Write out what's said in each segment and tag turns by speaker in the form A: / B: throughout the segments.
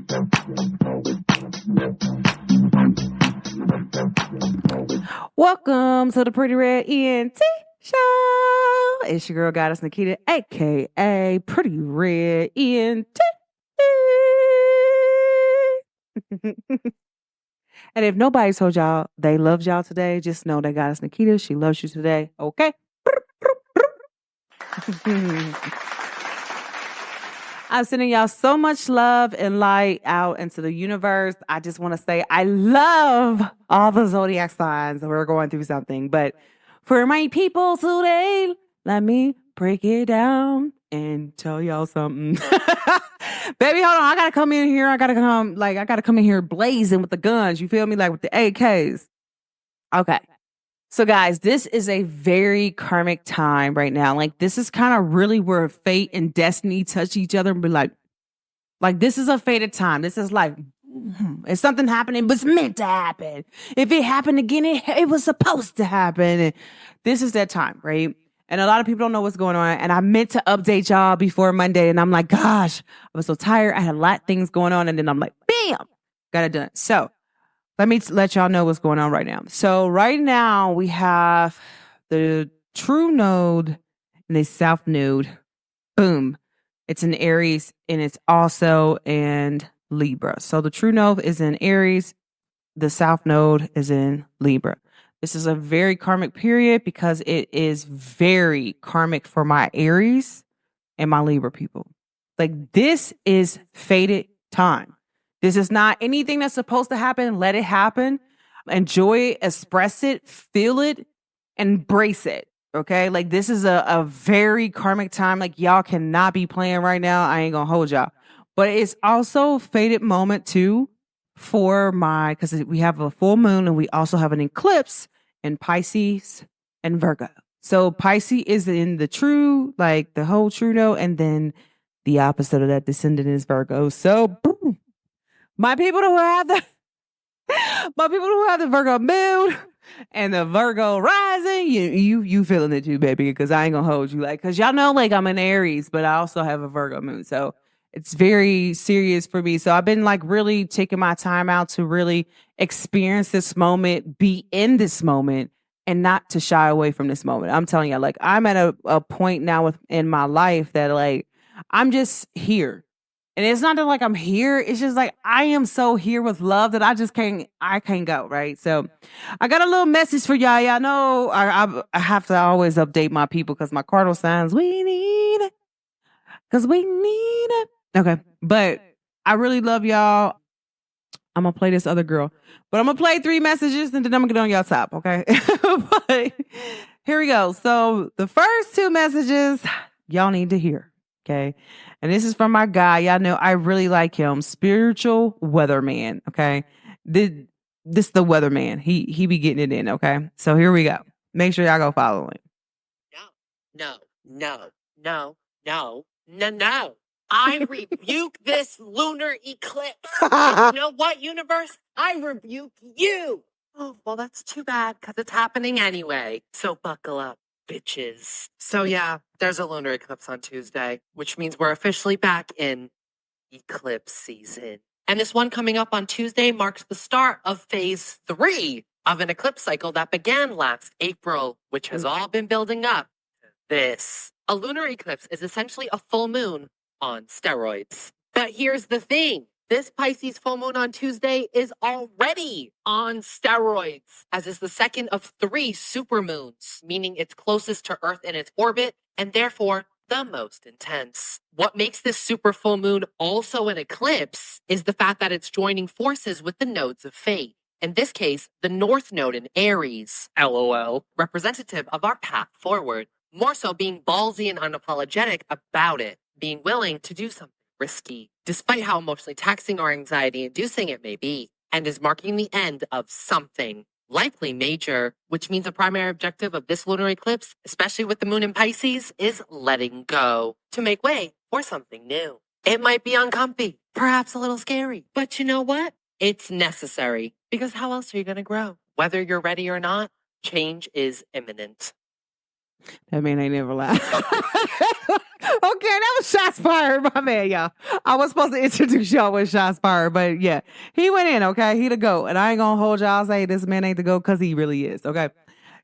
A: Welcome to the Pretty Red ENT Show. It's your girl goddess Naquita, aka Pretty Red ENT. And if nobody told y'all they loved y'all today, just know that goddess Naquita, she loves you today. Okay. I'm sending y'all so much love and light out into the universe. I just want to say I love all the zodiac signs. We're going through something. But for my people today, let me break it down and tell y'all something. Baby, hold on. I gotta come in here. I gotta come in here blazing with the guns. You feel me? Like with the AKs. Okay. So guys, this is a very karmic time right now. Like this is kind of really where fate and destiny touch each other and be like this is a fated time. This is like, if something happening, but it's meant to happen. If it happened again, it was supposed to happen. And this is that time, right? And a lot of people don't know what's going on. And I meant to update y'all before Monday. And I'm like, gosh, I was so tired. I had a lot of things going on. And then I'm like, bam, got it done. So let me let y'all know what's going on right now. So right now we have the TrueNode and the SouthNode. Boom. It's in Aries and it's also in Libra. So the TrueNode is in Aries. The SouthNode is in Libra. This is a very karmic period because it is very karmic for my Aries and my Libra people. Like this is fated time. This is not anything that's supposed to happen. Let it happen. Enjoy it, express it, feel it, embrace it. Okay? Like this is a very karmic time. Like y'all cannot be playing right now. I ain't gonna hold y'all. But it's also a fated moment too for because we have a full moon and we also have an eclipse in Pisces and Virgo. So Pisces is in the true, like the whole true note, and then the opposite of that descendant is Virgo. So boom. My people who have the Virgo moon and the Virgo rising, you feeling it too, baby, because I ain't gonna hold you because y'all know I'm an Aries, but I also have a Virgo moon. So it's very serious for me. So I've been really taking my time out to really experience this moment, be in this moment, and not to shy away from this moment. I'm telling you, I'm at a point now in my life that I'm just here. And it's not that I'm here. It's just I am so here with love that I can't go, right? So I got a little message for y'all. Y'all know I have to always update my people because my cardinal signs, we need it. Because we need it. Okay. But I really love y'all. I'm going to play this other girl. But I'm going to play 3 messages and then I'm going to get on y'all top, okay? But here we go. So the first 2 messages y'all need to hear, okay? And this is from my guy. Y'all know I really like him. Spiritual Weatherman, okay? This the Weatherman. He be getting it in, okay? So here we go. Make sure y'all go follow him.
B: No. I rebuke this lunar eclipse. And you know what, universe? I rebuke you. Oh, well, that's too bad because it's happening anyway. So buckle up, bitches. So yeah, there's a lunar eclipse on Tuesday, which means we're officially back in eclipse season. And this one coming up on Tuesday marks the start of phase 3 of an eclipse cycle that began last April, which has all been building up to this. A lunar eclipse is essentially a full moon on steroids. But here's the thing. This Pisces full moon on Tuesday is already on steroids, as is the second of 3 supermoons, meaning it's closest to Earth in its orbit, and therefore the most intense. What makes this super full moon also an eclipse is the fact that it's joining forces with the nodes of fate. In this case, the North Node in Aries, LOL, representative of our path forward. More so being ballsy and unapologetic about it, being willing to do something risky, despite how emotionally taxing or anxiety-inducing it may be, and is marking the end of something, likely major, which means the primary objective of this lunar eclipse, especially with the moon in Pisces, is letting go to make way for something new. It might be uncomfy, perhaps a little scary, but you know what? It's necessary, because how else are you going to grow? Whether you're ready or not, change is imminent.
A: That man ain't never lied. Okay, that was shots fired, my man, y'all. I was supposed to introduce y'all with shots fired, but yeah, he went in, okay? He the GOAT. And I ain't gonna hold y'all say this man ain't the GOAT because he really is, okay?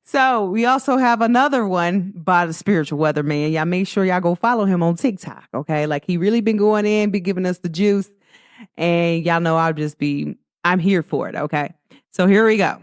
A: So we also have another one by the Spiritual Weatherman. Y'all make sure y'all go follow him on TikTok, okay? Like he really been going in, be giving us the juice. And y'all know I'm here for it, okay? So here we go.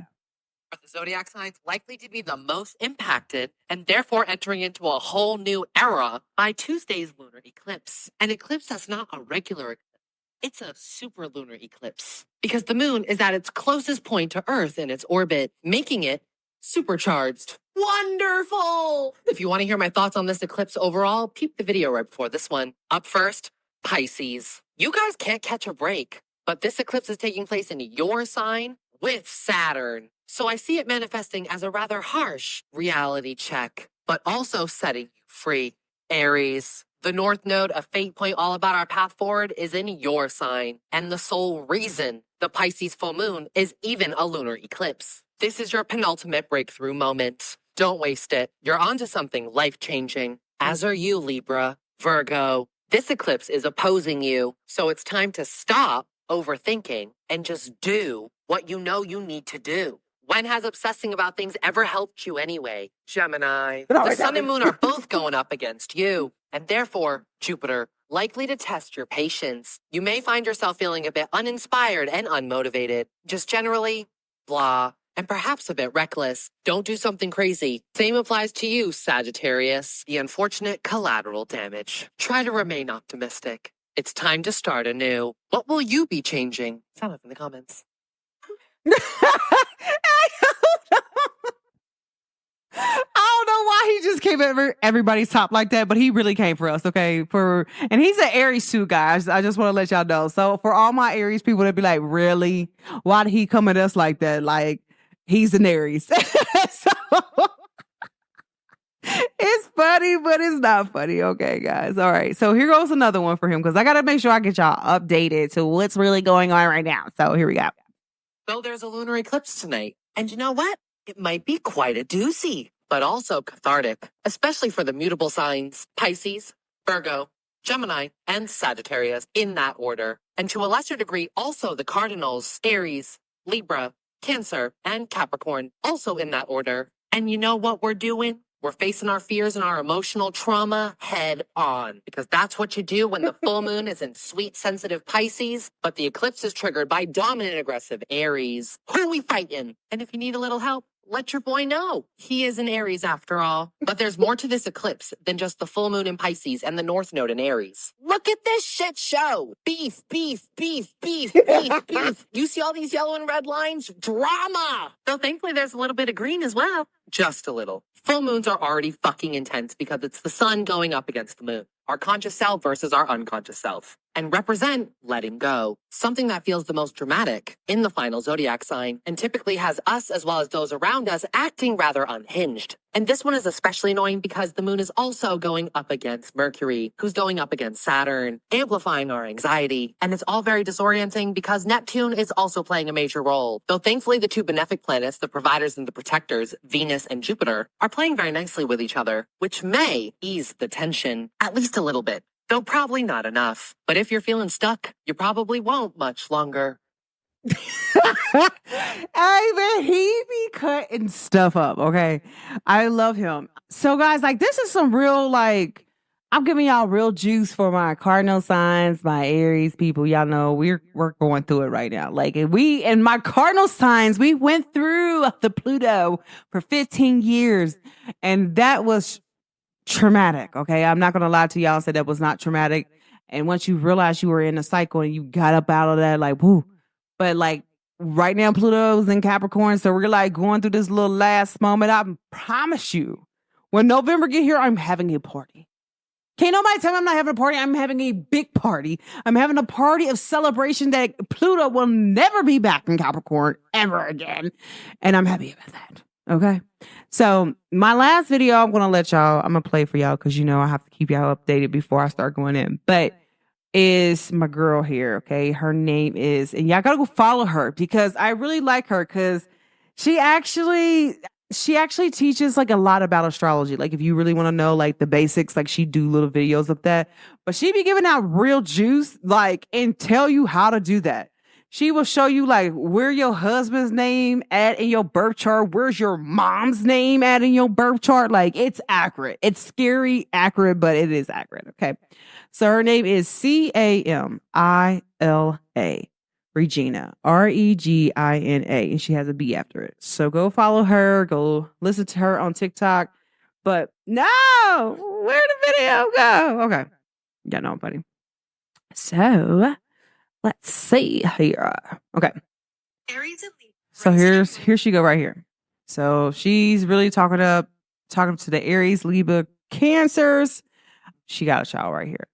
B: The zodiac signs likely to be the most impacted and therefore entering into a whole new era by Tuesday's lunar eclipse. An eclipse that's not a regular eclipse. It's a super lunar eclipse because the moon is at its closest point to Earth in its orbit, making it supercharged. Wonderful! If you want to hear my thoughts on this eclipse overall, peep the video right before this one. Up first, Pisces. You guys can't catch a break, but this eclipse is taking place in your sign with Saturn. So I see it manifesting as a rather harsh reality check, but also setting you free. Aries. The North Node, a fate point all about our path forward, is in your sign. And the sole reason the Pisces full moon is even a lunar eclipse. This is your penultimate breakthrough moment. Don't waste it. You're onto something life-changing. As are you, Libra. Virgo. This eclipse is opposing you, so it's time to stop overthinking and just do what you know you need to do. When has obsessing about things ever helped you anyway? Gemini. The sun and moon are both going up against you, and therefore, Jupiter, likely to test your patience. You may find yourself feeling a bit uninspired and unmotivated, just generally blah, and perhaps a bit reckless. Don't do something crazy. Same applies to you, Sagittarius. The unfortunate collateral damage. Try to remain optimistic. It's time to start anew. What will you be changing? Sound off in the comments.
A: I don't know why he just came at everybody's top like that, but he really came for us, okay? And he's an Aries too, guys. I just want to let y'all know. So for all my Aries people to be like, really? Why did he come at us like that? Like, he's an Aries. So it's funny, but it's not funny. Okay, guys. All right. So here goes another one for him because I got to make sure I get y'all updated to what's really going on right now. So here we go.
B: So there's a lunar eclipse tonight. And you know what? It might be quite a doozy, but also cathartic, especially for the mutable signs, Pisces, Virgo, Gemini, and Sagittarius in that order. And to a lesser degree, also the cardinals, Aries, Libra, Cancer, and Capricorn, also in that order. And you know what we're doing? We're facing our fears and our emotional trauma head on, because that's what you do when the full moon is in sweet, sensitive Pisces, but the eclipse is triggered by dominant, aggressive Aries. Who we fighting? And if you need a little help, let your boy know. He is an Aries after all. But there's more to this eclipse than just the full moon in Pisces and the North Node in Aries. Look at this shit show. Beef, beef, beef, beef, beef, beef. You see all these yellow and red lines? Drama. So thankfully there's a little bit of green as well. Just a little. Full moons are already fucking intense because it's the sun going up against the moon. Our conscious self versus our unconscious self. And represent letting go. Something that feels the most dramatic in the final zodiac sign and typically has us as well as those around us acting rather unhinged. And this one is especially annoying because the moon is also going up against Mercury, who's going up against Saturn, amplifying our anxiety. And it's all very disorienting because Neptune is also playing a major role. Though thankfully the two benefic planets, the providers and the protectors, Venus and Jupiter, are playing very nicely with each other, which may ease the tension, at least a little bit. Though probably not enough. But if you're feeling stuck, you probably won't much longer.
A: Hey, man, he be cutting stuff up, okay? I love him. So, guys, like, this is some real, like, I'm giving y'all real juice for my cardinal signs, my Aries people. Y'all know we're going through it right now. Like, and my cardinal signs, we went through the Pluto for 15 years, and that was traumatic. Okay. I'm not going to lie to y'all, say that was not traumatic. And once you realize you were in a cycle and you got up out of that, like, whoo. But like right now, Pluto's in Capricorn. So we're like going through this little last moment. I promise you, when November get here, I'm having a party. Can't nobody tell me I'm not having a party. I'm having a big party. I'm having a party of celebration that Pluto will never be back in Capricorn ever again. And I'm happy about that. Okay. So my last video, I'm going to play for y'all because, you know, I have to keep y'all updated before I start going in. But is my girl here. Okay. Her name is, and y'all got to go follow her because I really like her because she actually, she actually teaches like a lot about astrology. Like if you really want to know like the basics, like she do little videos of that. But she be giving out real juice, like, and tell you how to do that. She will show you like where your husband's name at in your birth chart, where's your mom's name at in your birth chart. Like it's accurate. It's scary accurate, but it is accurate. Okay. So her name is Camila. Regina, Regina, and she has a B after it. So go follow her, go listen to her on TikTok. But no, where'd the video go? Okay. Yeah, no, buddy. So let's see here. Okay.
C: Aries and Libra.
A: So here she go right here. So she's really talking to the Aries, Libra, Cancers. She got a child right here.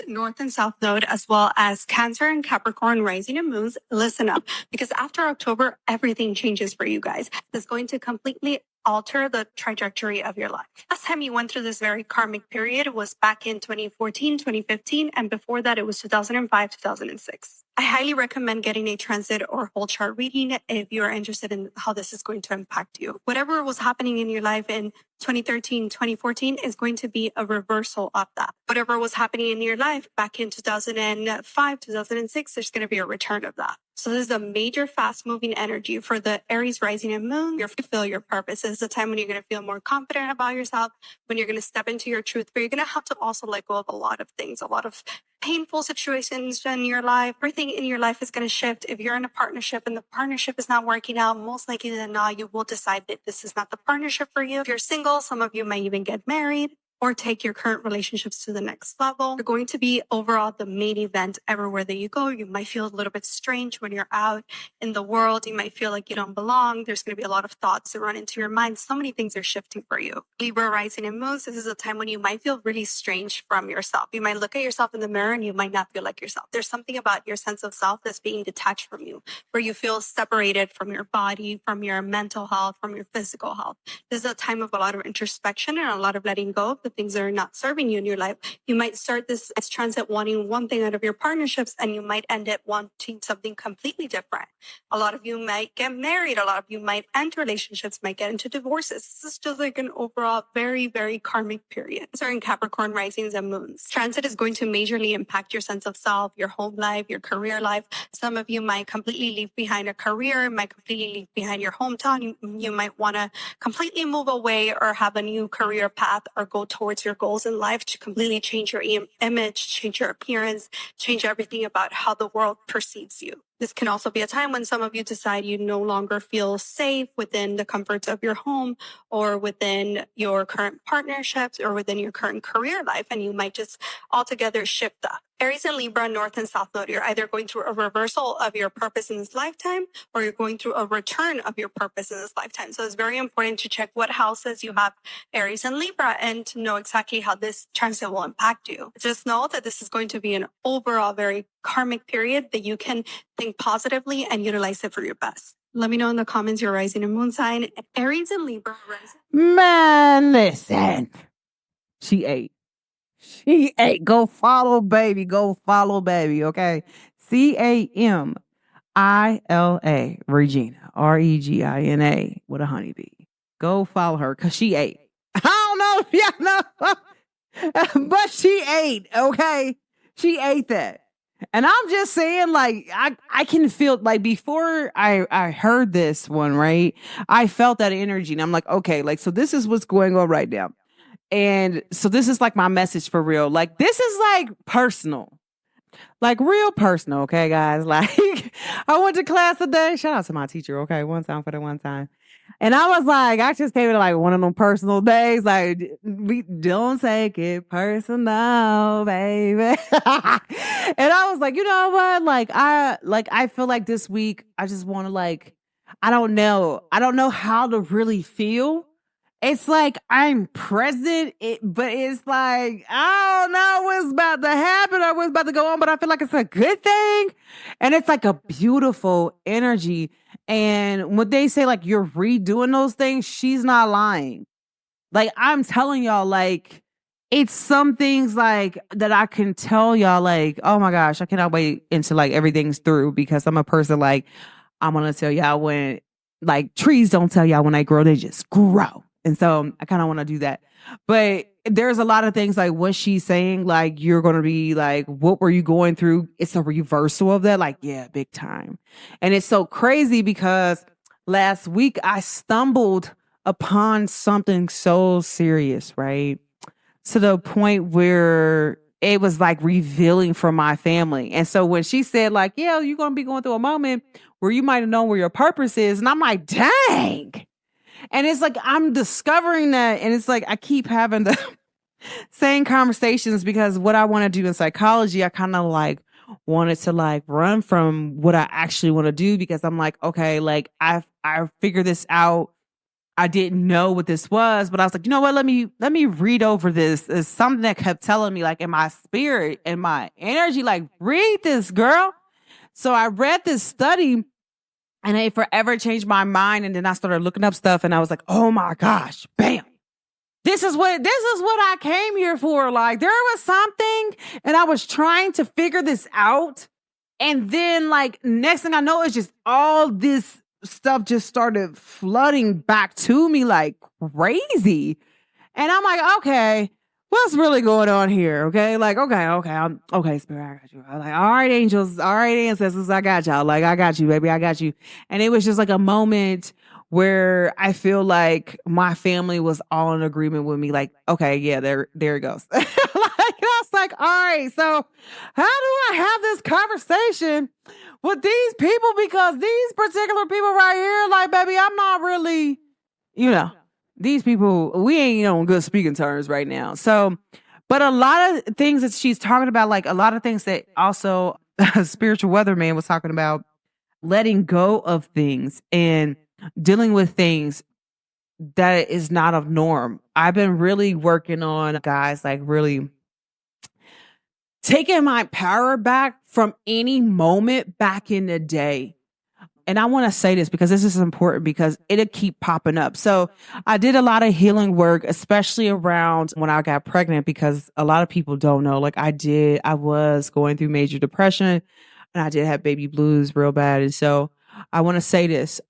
C: North and South Node, as well as Cancer and Capricorn rising and moons. Listen up, because after October, everything changes for you guys. It's going to completely alter the trajectory of your life. Last time you went through this very karmic period was back in 2014, 2015, and before that it was 2005, 2006. I highly recommend getting a transit or whole chart reading if you're interested in how this is going to impact you. Whatever was happening in your life in 2013, 2014 is going to be a reversal of that. Whatever was happening in your life back in 2005, 2006, there's going to be a return of that. So this is a major fast moving energy for the Aries rising and moon. You're to fulfill your purpose. This is a time when you're going to feel more confident about yourself, when you're going to step into your truth, but you're going to have to also let go of a lot of things, a lot of painful situations in your life. Everything in your life is going to shift. If you're in a partnership and the partnership is not working out, most likely than not, you will decide that this is not the partnership for you. If you're single, some of you might even get married or take your current relationships to the next level. You're going to be overall the main event everywhere that you go. You might feel a little bit strange when you're out in the world. You might feel like you don't belong. There's going to be a lot of thoughts that run into your mind. So many things are shifting for you. Libra rising and moons, this is a time when you might feel really strange from yourself. You might look at yourself in the mirror and you might not feel like yourself. There's something about your sense of self that's being detached from you, where you feel separated from your body, from your mental health, from your physical health. This is a time of a lot of introspection and a lot of letting go of the things that are not serving you in your life. You might start this as transit wanting one thing out of your partnerships, and you might end up wanting something completely different. A lot of you might get married. A lot of you might end relationships, might get into divorces. This is just like an overall very, very karmic period. These are in Capricorn risings and moons. Transit is going to majorly impact your sense of self, your home life, your career life. Some of you might completely leave behind a career, might completely leave behind your hometown. You might want to completely move away or have a new career path or go towards your goals in life to completely change your image, change your appearance, change everything about how the world perceives you. This can also be a time when some of you decide you no longer feel safe within the comforts of your home or within your current partnerships or within your current career life, and you might just altogether shift that. Aries and Libra, North and South Node, you're either going through a reversal of your purpose in this lifetime or you're going through a return of your purpose in this lifetime. So it's very important to check what houses you have Aries and Libra and to know exactly how this transit will impact you. Just know that this is going to be an overall very karmic period that you can think positively and utilize it for your best. Let me know in the comments your rising and moon sign. Aries and Libra rising.
A: Man, listen. She ate. Go follow baby. Go follow baby. Okay. Camila, Regina, Regina with a honeybee. Go follow her because she ate. I don't know if y'all know, but she ate. Okay. She ate that. And I'm just saying, like, I can feel like before I heard this one, right? I felt that energy and I'm like, okay, like, so this is what's going on right now. And so this is like my message for real. Like, this is like personal, like real personal. Okay, guys. Like, I went to class today. Shout out to my teacher. Okay. One time for the one time. And I was like, I just came to like one of them personal days. Like, we don't take it personal, baby. And I was like, you know what? I feel like this week, I just want to like, I don't know how to really feel. It's like I'm present, but it's like, I don't know what's about to happen or what's about to go on, but I feel like it's a good thing. And it's like a beautiful energy. And when they say like you're redoing those things, she's not lying. Like I'm telling y'all, like it's some things like that I can tell y'all, like, oh my gosh, I cannot wait until like everything's through because I'm a person like I'm gonna tell y'all when like trees don't tell y'all when they grow, they just grow. And so I kind of want to do that. But there's a lot of things like what she's saying, like you're going to be like, what were you going through? It's a reversal of that. Like, yeah, big time. And it's so crazy because last week I stumbled upon something so serious, right? To the point where it was like revealing for my family. And so when she said like, yeah, you're going to be going through a moment where you might have known where your purpose is. And I'm like, dang. And it's like, I'm discovering that. And it's like, I keep having the same conversations because what I want to do in psychology, I kind of like wanted to like run from what I actually want to do because I'm like, okay, like I figured this out. I didn't know what this was, but I was like, you know what? Let me read over this. It's something that kept telling me like in my spirit and my energy, like read this, girl. So I read this study and it forever changed my mind. And then I started looking up stuff and I was like, oh my gosh, bam. This is what I came here for. Like there was something and I was trying to figure this out. And then like next thing I know, it's just all this stuff just started flooding back to me like crazy. And I'm like, okay, what's really going on here? Okay. Like, okay, Spirit, I got you. I'm like, all right, angels, all right, ancestors, I got y'all. Like, I got you, baby. I got you. And it was just like a moment where I feel like my family was all in agreement with me. Like, okay, yeah, there it goes. Like, I was like, all right, so how do I have this conversation with these people? Because these particular people right here, like, baby, I'm not really, these people, we ain't on good speaking terms right now. So, but a lot of things that she's talking about, like a lot of things that also Spiritual Weatherman was talking about, letting go of things and dealing with things that is not of norm. I've been really working on, guys, like really taking my power back from any moment back in the day. And I want to say this because this is important because it'll keep popping up. So I did a lot of healing work, especially around when I got pregnant, because a lot of people don't know, like I was going through major depression and I did have baby blues real bad. And so I want to say this.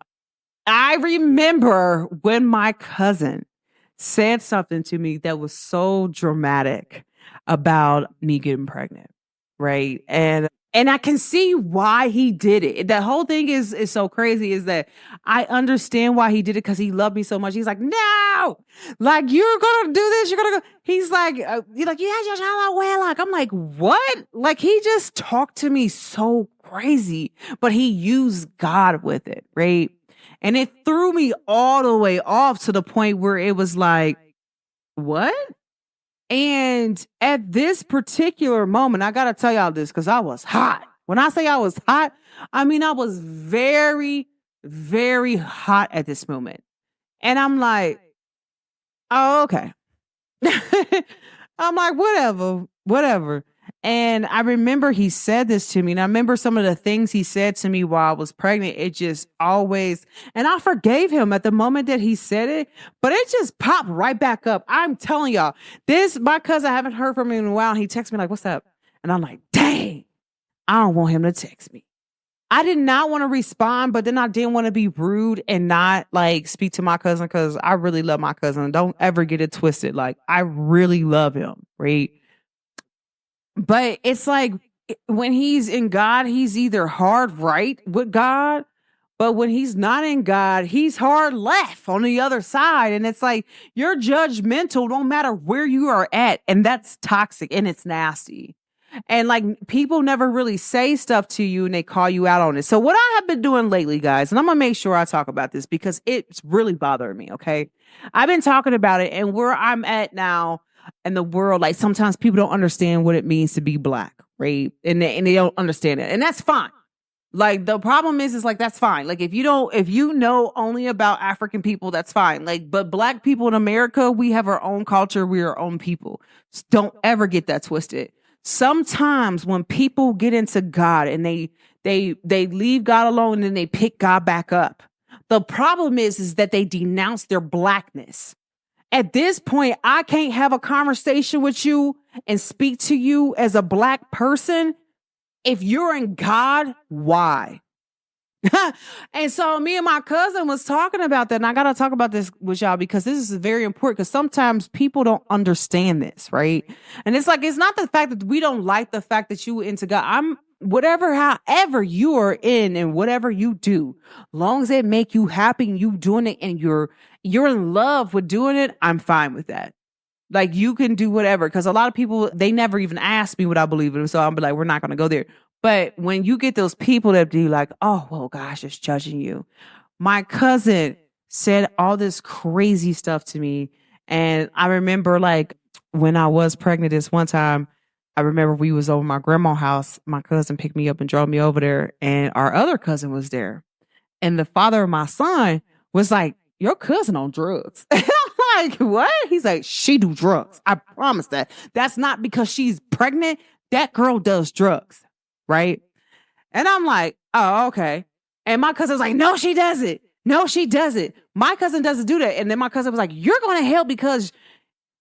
A: I remember when my cousin said something to me that was so dramatic about me getting pregnant, right? And I can see why he did it. The whole thing is so crazy is that I understand why he did it because he loved me so much. He's like, no, like you're gonna do this. You're gonna go. He's like, yeah, well, like I'm like, what? Like he just talked to me so crazy, but he used God with it, right? And it threw me all the way off to the point where it was like, what? And at this particular moment, I got to tell y'all this because I was hot. When I say I was hot, I mean, I was very, very hot at this moment. And I'm like, oh, okay. I'm like, whatever. And I remember he said this to me. And I remember some of the things he said to me while I was pregnant. It just always, and I forgave him at the moment that he said it, but it just popped right back up. I'm telling y'all, my cousin, I haven't heard from him in a while. And he texts me like, what's up? And I'm like, dang, I don't want him to text me. I did not want to respond, but then I didn't want to be rude and not like speak to my cousin because I really love my cousin. Don't ever get it twisted. Like I really love him, right? But it's like when he's in God, he's either hard right with God, but when he's not in God, he's hard left on the other side. And it's like you're judgmental no matter where you are at. And that's toxic and it's nasty. And like people never really say stuff to you and they call you out on it. So what I have been doing lately, guys, and I'm going to make sure I talk about this because it's really bothering me. Okay. I've been talking about it and where I'm at now in the world, like sometimes people don't understand what it means to be Black, right? And they don't understand it. And that's fine. Like the problem is like, that's fine. Like if you know only about African people, that's fine. Like, but Black people in America, we have our own culture. We are our own people. Just don't ever get that twisted. Sometimes when people get into God and they leave God alone and then they pick God back up, the problem is that they denounce their Blackness. At this point, I can't have a conversation with you and speak to you as a Black person. If you're in God, why? And so me and my cousin was talking about that. And I got to talk about this with y'all because this is very important because sometimes people don't understand this, right? And it's like, it's not the fact that we don't like the fact that you into God. However you are in and whatever you do, long as it make you happy and you doing it and you're in love with doing it, I'm fine with that. Like you can do whatever. Cause a lot of people, they never even ask me what I believe in. So I'll be like, we're not going to go there. But when you get those people that be like, oh, well, gosh, it's judging you. My cousin said all this crazy stuff to me. And I remember like when I was pregnant this one time, I remember we was over my grandma's house. My cousin picked me up and drove me over there. And our other cousin was there. And the father of my son was like, your cousin on drugs. I'm like, what? He's like, she do drugs. I promise that. That's not because she's pregnant. That girl does drugs. Right. And I'm like, oh, okay. And my cousin's like, no, she doesn't. No, she doesn't. My cousin doesn't do that. And then my cousin was like, you're going to hell because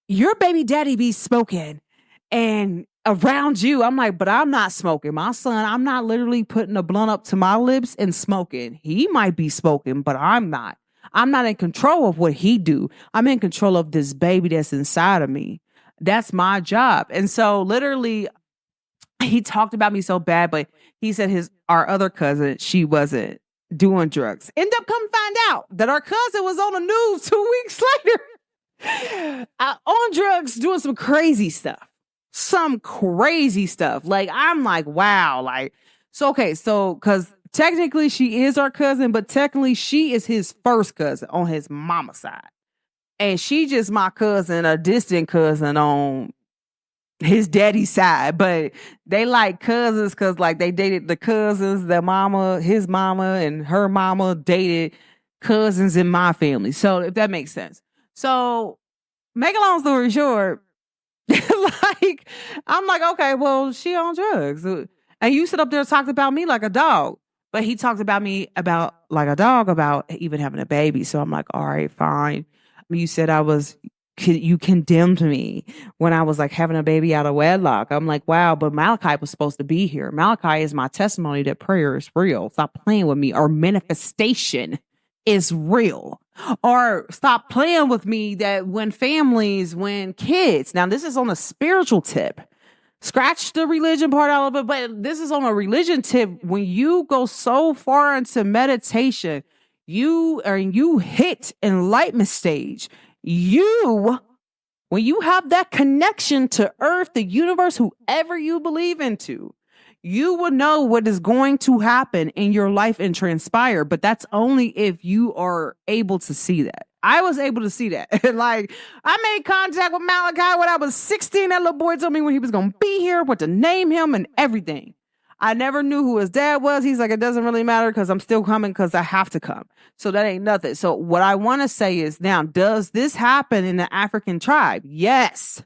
A: your baby daddy be smoking and around you. I'm like, but I'm not smoking. My son, I'm not literally putting a blunt up to my lips and smoking. He might be smoking, but I'm not. I'm not in control of what he do. I'm in control of this baby that's inside of me. That's my job. And so literally, he talked about me so bad, but he said our other cousin, she wasn't doing drugs. End up come find out that our cousin was on the news 2 weeks later on drugs, doing some crazy stuff. Some crazy stuff. Like, I'm like, wow. Like, so, okay. So, because technically she is our cousin, but technically she is his first cousin on his mama's side. And she just my cousin, a distant cousin on his daddy's side, but they like cousins because like they dated the cousins, their mama, his mama, and her mama dated cousins in my family. So if that makes sense. So make a long story short, like I'm like, okay, well, she on drugs. And you sit up there and talked about me like a dog. But he talked about me about like a dog about even having a baby. So I'm like, all right, fine. You said you condemned me when I was like having a baby out of wedlock. I'm like, wow, but Malachi was supposed to be here. Malachi is my testimony that prayer is real. Stop playing with me. Or manifestation is real. Or stop playing with me that when kids, now this is on a spiritual tip. Scratch the religion part out of it, but this is on a religion tip. When you go so far into meditation, you hit enlightenment stage. When you have that connection to earth, the universe, whoever you believe into, you will know what is going to happen in your life and transpire. But that's only if you are able to see that. I was able to see that. Like, I made contact with Malachi when I was 16. That little boy told me when he was going to be here, what to name him and everything. I never knew who his dad was. He's like, it doesn't really matter because I'm still coming because I have to come. So that ain't nothing. So what I want to say is now, does this happen in the African tribe? Yes.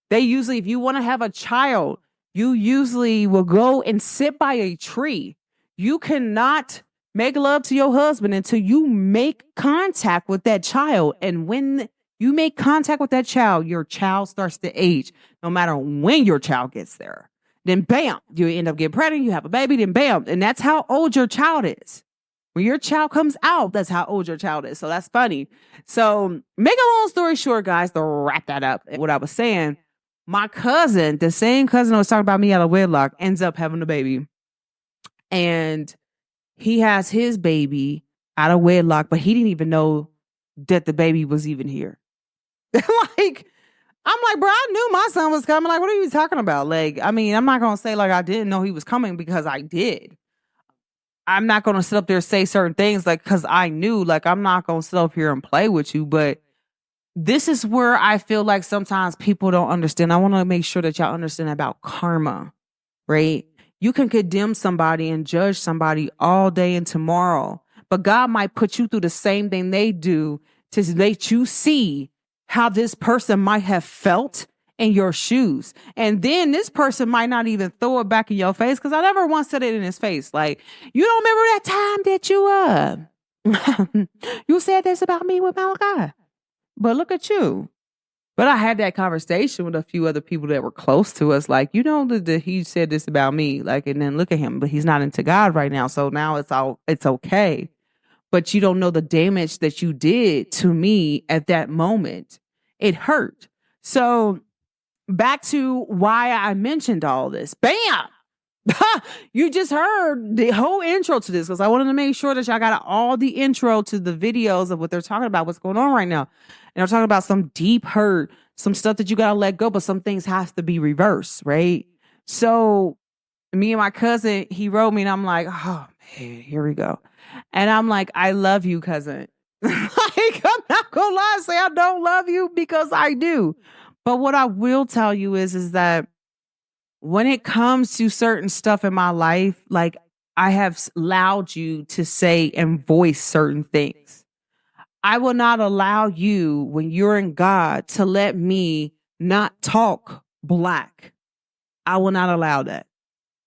A: They usually, if you want to have a child, you usually will go and sit by a tree. You cannot make love to your husband until you make contact with that child. And when you make contact with that child, your child starts to age, no matter when your child gets there. Then bam, you end up getting pregnant, you have a baby, then bam. And that's how old your child is. When your child comes out, that's how old your child is. So that's funny. So make a long story short, guys, to wrap that up. What I was saying, my cousin, the same cousin who was talking about me out of wedlock, ends up having a baby. And he has his baby out of wedlock, but he didn't even know that the baby was even here. Like, I'm like, bro, I knew my son was coming. Like, what are you talking about? Like, I mean, I'm not going to say like I didn't know he was coming because I did. I'm not going to sit up there and say certain things like because I knew. Like, I'm not going to sit up here and play with you. But this is where I feel like sometimes people don't understand. I want to make sure that y'all understand about karma, right? You can condemn somebody and judge somebody all day and tomorrow, but God might put you through the same thing they do to let you see how this person might have felt in your shoes. And then this person might not even throw it back in your face because I never once said it in his face. Like, you don't remember that time that you said this about me with Malachi? But look at you. But I had that conversation with a few other people that were close to us. Like, you know, that he said this about me. Like, and then look at him, but he's not into God right now. So now it's okay. But you don't know the damage that you did to me at that moment. It hurt. So back to why I mentioned all this. Bam! You just heard the whole intro to this because I wanted to make sure that y'all got all the intro to the videos of what they're talking about, what's going on right now. And I'm talking about some deep hurt, some stuff that you got to let go, but some things have to be reversed, right? So me and my cousin, he wrote me and I'm like, oh man, here we go. And I'm like, I love you, cousin. Like, I'm not gonna lie and say I don't love you because I do. But what I will tell you is that when it comes to certain stuff in my life, like I have allowed you to say and voice certain things. I will not allow you, when you're in God, to let me not talk black. I will not allow that.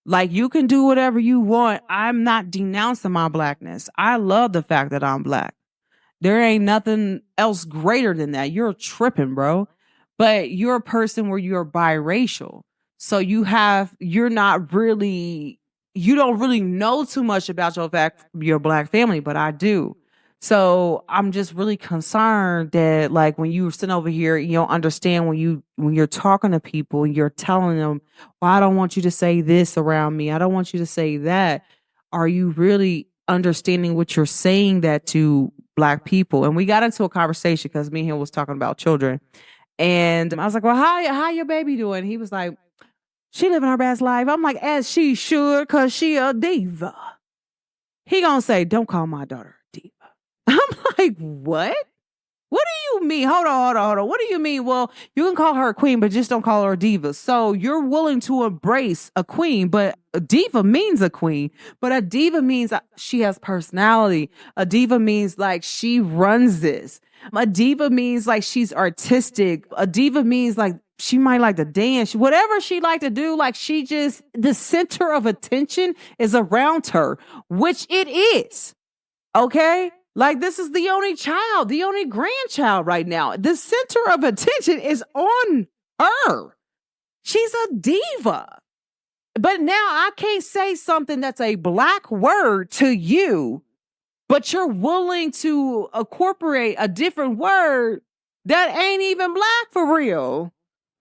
A: Like, you can do whatever you want. I'm not denouncing my blackness. I love the fact that I'm black. There ain't nothing else greater than that. You're tripping, bro. But you're a person where you're biracial. So you don't really know too much about your black family, but I do. So I'm just really concerned that, like, when you sit over here, you don't understand when you're talking to people and you're telling them, well, I don't want you to say this around me. I don't want you to say that. Are you really understanding what you're saying that to black people? And we got into a conversation because me and him was talking about children. And I was like, well, how your baby doing? He was like, she living her best life. I'm like, as she should, because she a diva. He gonna say, don't call my daughter a diva. I'm like, what? What do you mean? Hold on. What do you mean? Well, you can call her a queen, but just don't call her a diva. So you're willing to embrace a queen, but a diva means a queen. But a diva means she has personality. A diva means like she runs this. A diva means like she's artistic. A diva means like she might like to dance. Whatever she like to do, like she just, the center of attention is around her, which it is. Okay? Like, this is the only child, the only grandchild right now. The center of attention is on her. She's a diva. But now I can't say something that's a black word to you, but you're willing to incorporate a different word that ain't even black for real.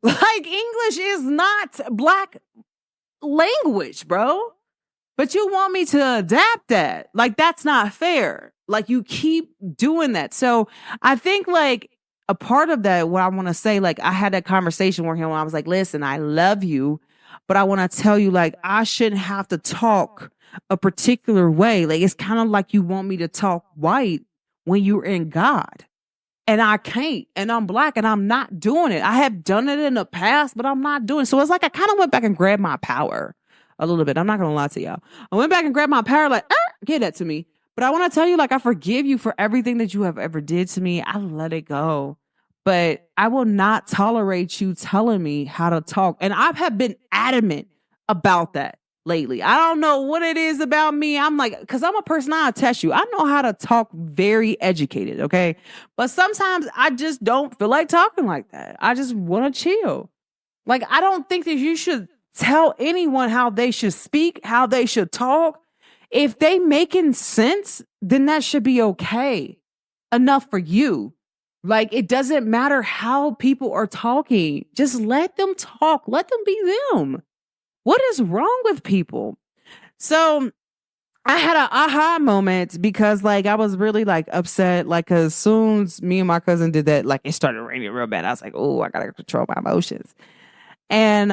A: Like, English is not black language, bro. But you want me to adapt that. Like, that's not fair. Like, you keep doing that. So I think, like, a part of that, what I want to say, like, I had that conversation with him when I was like, listen, I love you, but I want to tell you, like, I shouldn't have to talk a particular way. Like, it's kind of like you want me to talk white when you're in God. And I can't. And I'm black and I'm not doing it. I have done it in the past, but I'm not doing it. So it's like I kind of went back and grabbed my power a little bit. I'm not going to lie to y'all. I went back and grabbed my power, like, give that to me. But I want to tell you, like, I forgive you for everything that you have ever did to me. I let it go. But I will not tolerate you telling me how to talk. And I have been adamant about that lately. I don't know what it is about me. I'm like, because I'm a person, I'll test you. I know how to talk very educated, okay? But sometimes I just don't feel like talking like that. I just want to chill. Like, I don't think that you should tell anyone how they should speak, how they should talk. If they making sense, then that should be okay. Enough for you. Like, it doesn't matter how people are talking. Just let them talk. Let them be them. What is wrong with people? So I had an aha moment because, like, I was really, like, upset. Like, as soon as me and my cousin did that, like, it started raining real bad. I was like, oh, I got to control my emotions. And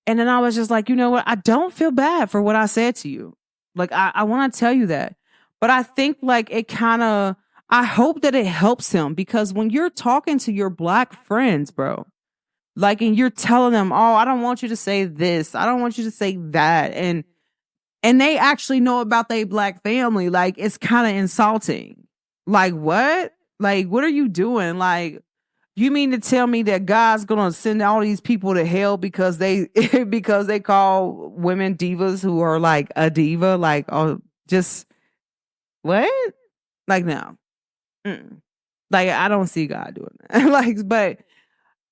A: then I was just like, you know what? I don't feel bad for what I said to you. Like, I want to tell you that. But I think, like, I hope that it helps him, because when you're talking to your black friends, bro, like, and you're telling them, oh, I don't want you to say this, I don't want you to say that, and they actually know about their black family, like, it's kind of insulting. Like, what? Like, what are you doing? Like, you mean to tell me that God's gonna send all these people to hell because they because they call women divas who are like a diva? Like, oh, just what? Like, no. Mm-mm. Like, I don't see God doing that. Like, but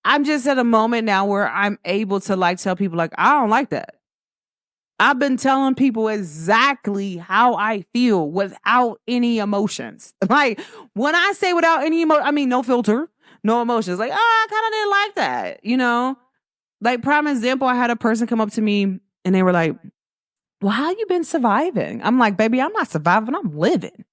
A: I'm just at a moment now where I'm able to like tell people like, I don't like that. I've been telling people exactly how I feel without any emotions. Like when I say without any I mean, no filter, no emotions. Like, I kind of didn't like that, you know? Like prime example, I had a person come up to me and they were like, well, how you been surviving? I'm like, baby, I'm not surviving. I'm living.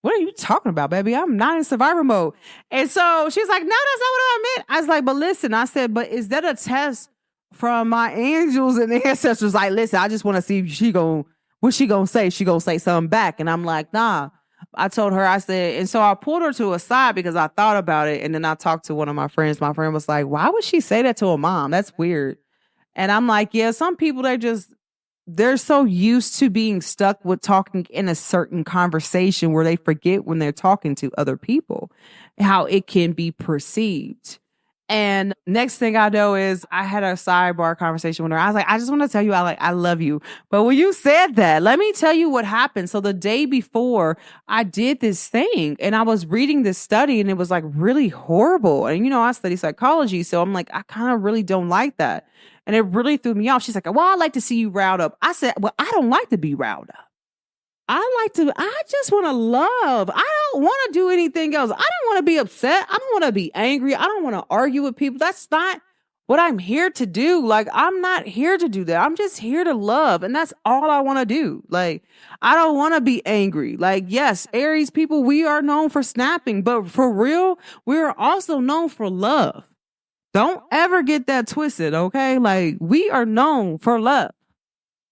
A: What are you talking about, baby? I'm not in survivor mode. And so she's like, no, that's not what I meant. I was like, but listen, I said, but is that a test from my angels and ancestors? Like, listen, I just want to see if what she gonna say? She gonna say something back. And I'm like, nah. I told her, I said, and so I pulled her to a side because I thought about it. And then I talked to one of my friends. My friend was like, why would she say that to a mom? That's weird. And I'm like, yeah, some people, they're so used to being stuck with talking in a certain conversation where they forget when they're talking to other people, how it can be perceived. And next thing I know is I had a sidebar conversation with her. I was like, I just want to tell you, I love you. But when you said that, let me tell you what happened. So the day before I did this thing and I was reading this study and it was like really horrible. And, I study psychology. So I'm like, I kind of really don't like that. And it really threw me off. She's like, well, I like to see you riled up. I said, well, I don't like to be riled up. I just want to love. I don't want to do anything else. I don't want to be upset. I don't want to be angry. I don't want to argue with people. That's not what I'm here to do. Like, I'm not here to do that. I'm just here to love. And that's all I want to do. Like, I don't want to be angry. Like, yes, Aries people, we are known for snapping, but for real, we're also known for love. Don't ever get that twisted, okay? Like, we are known for love.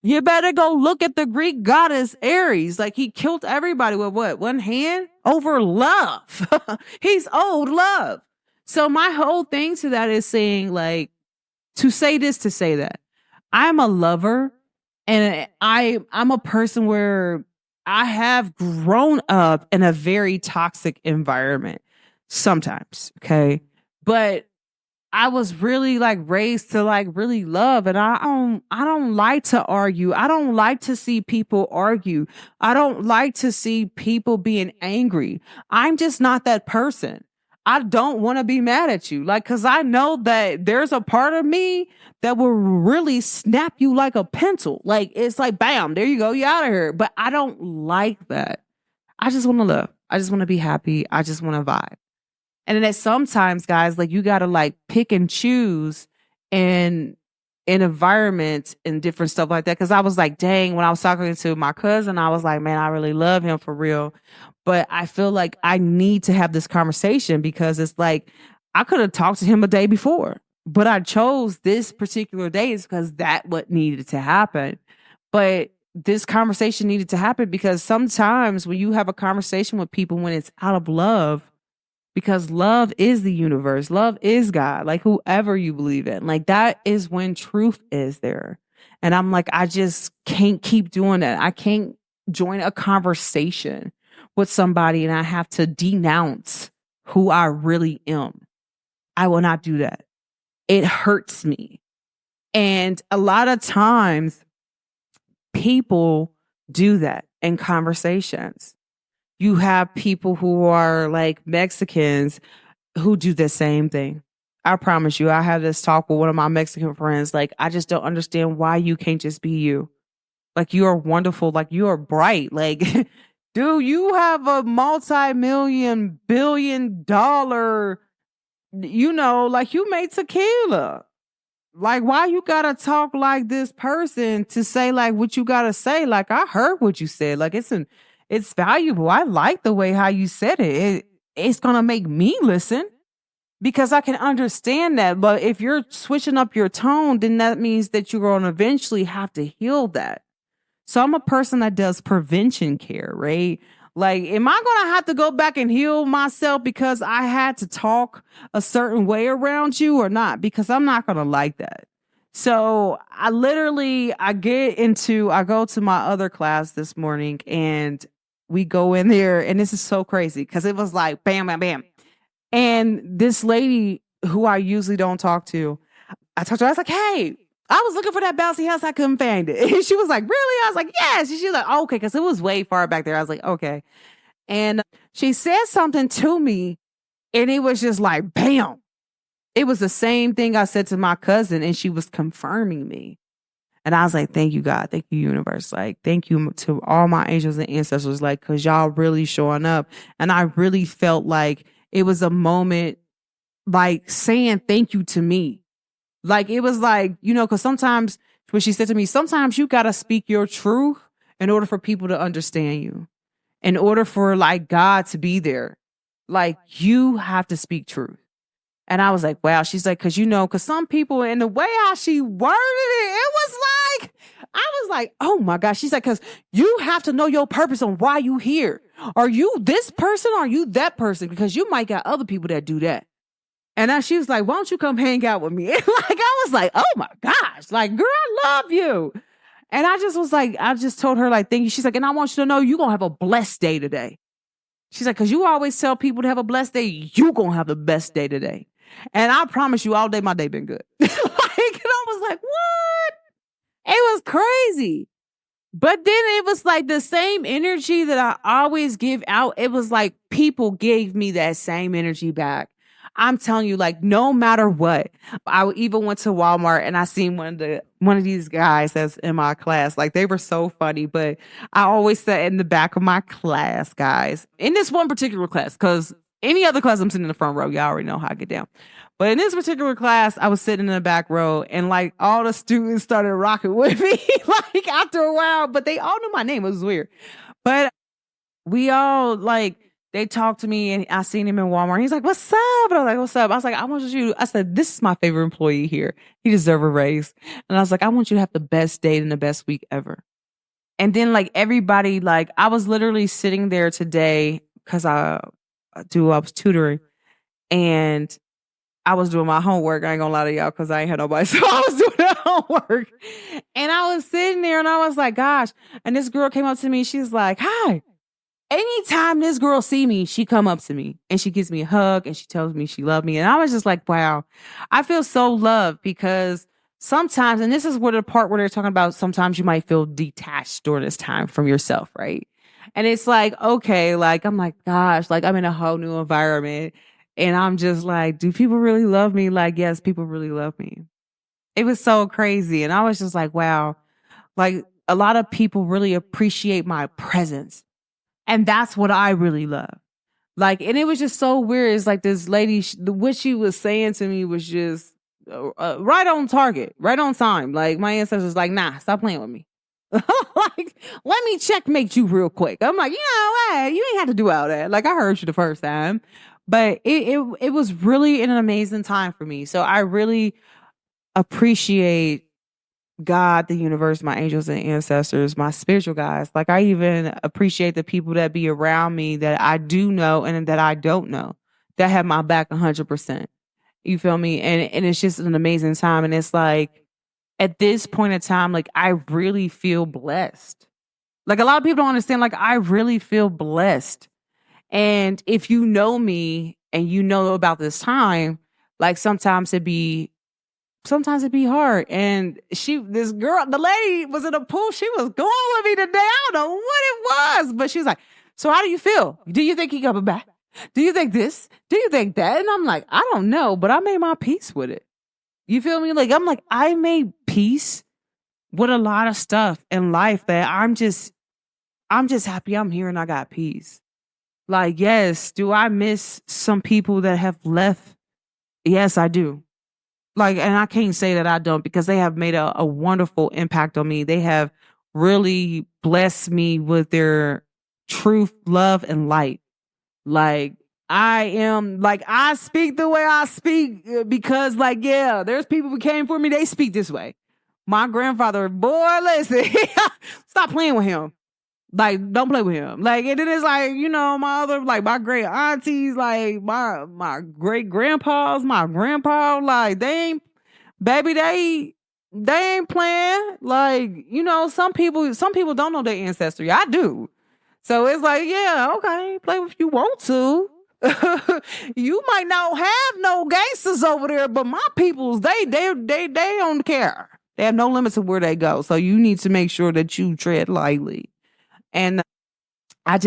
A: You better go look at the Greek goddess Aries. Like, he killed everybody with what? One hand? Over love. He's owed love. So my whole thing to that is saying, like, to say this, to say that. I'm a lover, and I'm a person where I have grown up in a very toxic environment sometimes, okay? But I was really like raised to like really love, and I don't like to argue. I don't like to see people argue. I don't like to see people being angry. I'm just not that person. I don't want to be mad at you. Like, cause I know that there's a part of me that will really snap you like a pencil. Like, it's like, bam, there you go. You're out of here. But I don't like that. I just want to love. I just want to be happy. I just want to vibe. And then sometimes, guys, like you got to like pick and choose in environments and different stuff like that. Cause I was like, dang, when I was talking to my cousin, I was like, man, I really love him for real. But I feel like I need to have this conversation because it's like, I could have talked to him a day before, but I chose this particular day is because that what needed to happen. But this conversation needed to happen because sometimes when you have a conversation with people, when it's out of love, because love is the universe. Love is God, like whoever you believe in. Like that is when truth is there. And I'm like, I just can't keep doing that. I can't join a conversation with somebody and I have to denounce who I really am. I will not do that. It hurts me. And a lot of times people do that in conversations. You have people who are like Mexicans who do the same thing. I promise you, I have this talk with one of my Mexican friends. Like, I just don't understand why you can't just be you. Like, you are wonderful. Like, you are bright. Like, dude, you have a multi-million, billion-dollar, like you made tequila. Like, why you gotta talk like this person to say like what you gotta say? Like, I heard what you said. Like, it's valuable. I like the way how you said it. It's going to make me listen because I can understand that. But if you're switching up your tone, then that means that you're going to eventually have to heal that. So I'm a person that does prevention care, right? Like, am I going to have to go back and heal myself because I had to talk a certain way around you or not? Because I'm not going to like that. So I go to my other class this morning and we go in there and this is so crazy because it was like bam, bam, bam. And this lady who I usually don't talk to, I talked to her, I was like, hey, I was looking for that bouncy house. I couldn't find it. And she was like, really? I was like, yes. And she was like, oh, okay. Cause it was way far back there. I was like, okay. And she said something to me and it was just like, bam. it was the same thing I said to my cousin, and she was confirming me. And I was like, thank you, God. Thank you, universe. Like, thank you to all my angels and ancestors, like, because y'all really showing up. And I really felt like it was a moment, like, saying thank you to me. Like, it was like, because sometimes when she said to me, sometimes you got to speak your truth in order for people to understand you, in order for, like, God to be there. Like, you have to speak truth. And I was like, wow. She's like, because some people, in the way how she worded it was like, I was like, oh my gosh. She's like, because you have to know your purpose on why you here. Are you this person or are you that person? Because you might got other people that do that. And then she was like, why don't you come hang out with me? And like, I was like, oh my gosh. Like, girl, I love you. And I just was like, I just told her, like, thank you. She's like, and I want you to know you're going to have a blessed day today. She's like, because you always tell people to have a blessed day. You going to have the best day today. And I promise you, all day my day been good. And I was like, what? It was crazy. But then it was like the same energy that I always give out. It was like people gave me that same energy back. I'm telling you, like, no matter what. I even went to Walmart and I seen one of these guys that's in my class. Like, they were so funny, but I always sat in the back of my class, guys. In this one particular class, because any other class I'm sitting in the front row, y'all already know how I get down. But in this particular class, I was sitting in the back row and like all the students started rocking with me like after a while, but they all knew my name. It was weird. But we all like, they talked to me and I seen him in Walmart. He's like, what's up? And I was like, what's up? I was like, I said, this is my favorite employee here. He deserves a raise. And I was like, I want you to have the best day and the best week ever. And then like everybody, like I was literally sitting there today because I was tutoring and I was doing my homework. I ain't gonna lie to y'all because I ain't had nobody. So I was doing that homework. And I was sitting there and I was like, gosh. And this girl came up to me. She's like, hi. Anytime this girl see me, she come up to me and she gives me a hug and she tells me she loved me. And I was just like, wow, I feel so loved because sometimes, and this is where the part where they're talking about sometimes you might feel detached during this time from yourself, right? And it's like, okay, like, I'm like, gosh, like I'm in a whole new environment. And I'm just like, do people really love me? Like, yes, people really love me. It was so crazy. And I was just like, wow, like a lot of people really appreciate my presence. And that's what I really love. Like, and it was just so weird. It's like this lady, what she was saying to me was just right on target, right on time. Like my ancestors like, nah, stop playing with me. Like, let me checkmate you real quick. I'm like, you ain't have to do all that. Like I heard you the first time. But it was really an amazing time for me. So I really appreciate God, the universe, my angels and ancestors, my spiritual guys. Like I even appreciate the people that be around me that I do know and that I don't know that have my back 100%. You feel me? And it's just an amazing time. And it's like at this point in time, like I really feel blessed. Like a lot of people don't understand, like I really feel blessed. And if you know me and you know about this time, like sometimes it'd be hard. And this girl, the lady was in a pool. She was going with me today. I don't know what it was, but she was like, so how do you feel? Do you think he coming back? Do you think this? Do you think that? And I'm like, I don't know, but I made my peace with it. You feel me? Like, I'm like, I made peace with a lot of stuff in life that I'm just happy I'm here and I got peace. Like, yes, do I miss some people that have left? Yes, I do. Like, and I can't say that I don't because they have made a wonderful impact on me. They have really blessed me with their truth, love, and light. Like, I speak the way I speak because, like, yeah, there's people who came for me. They speak this way. My grandfather, boy, listen, stop playing with him. Like, don't play with him. Like, and then it's like, my other, like, my great aunties, like, my great grandpas, my grandpa, like, they ain't playing. Like, some people don't know their ancestry. I do. So it's like, yeah, okay, play if you want to. You might not have no gangsters over there, but my peoples, they don't care. They have no limits of where they go. So you need to make sure that you tread lightly. And I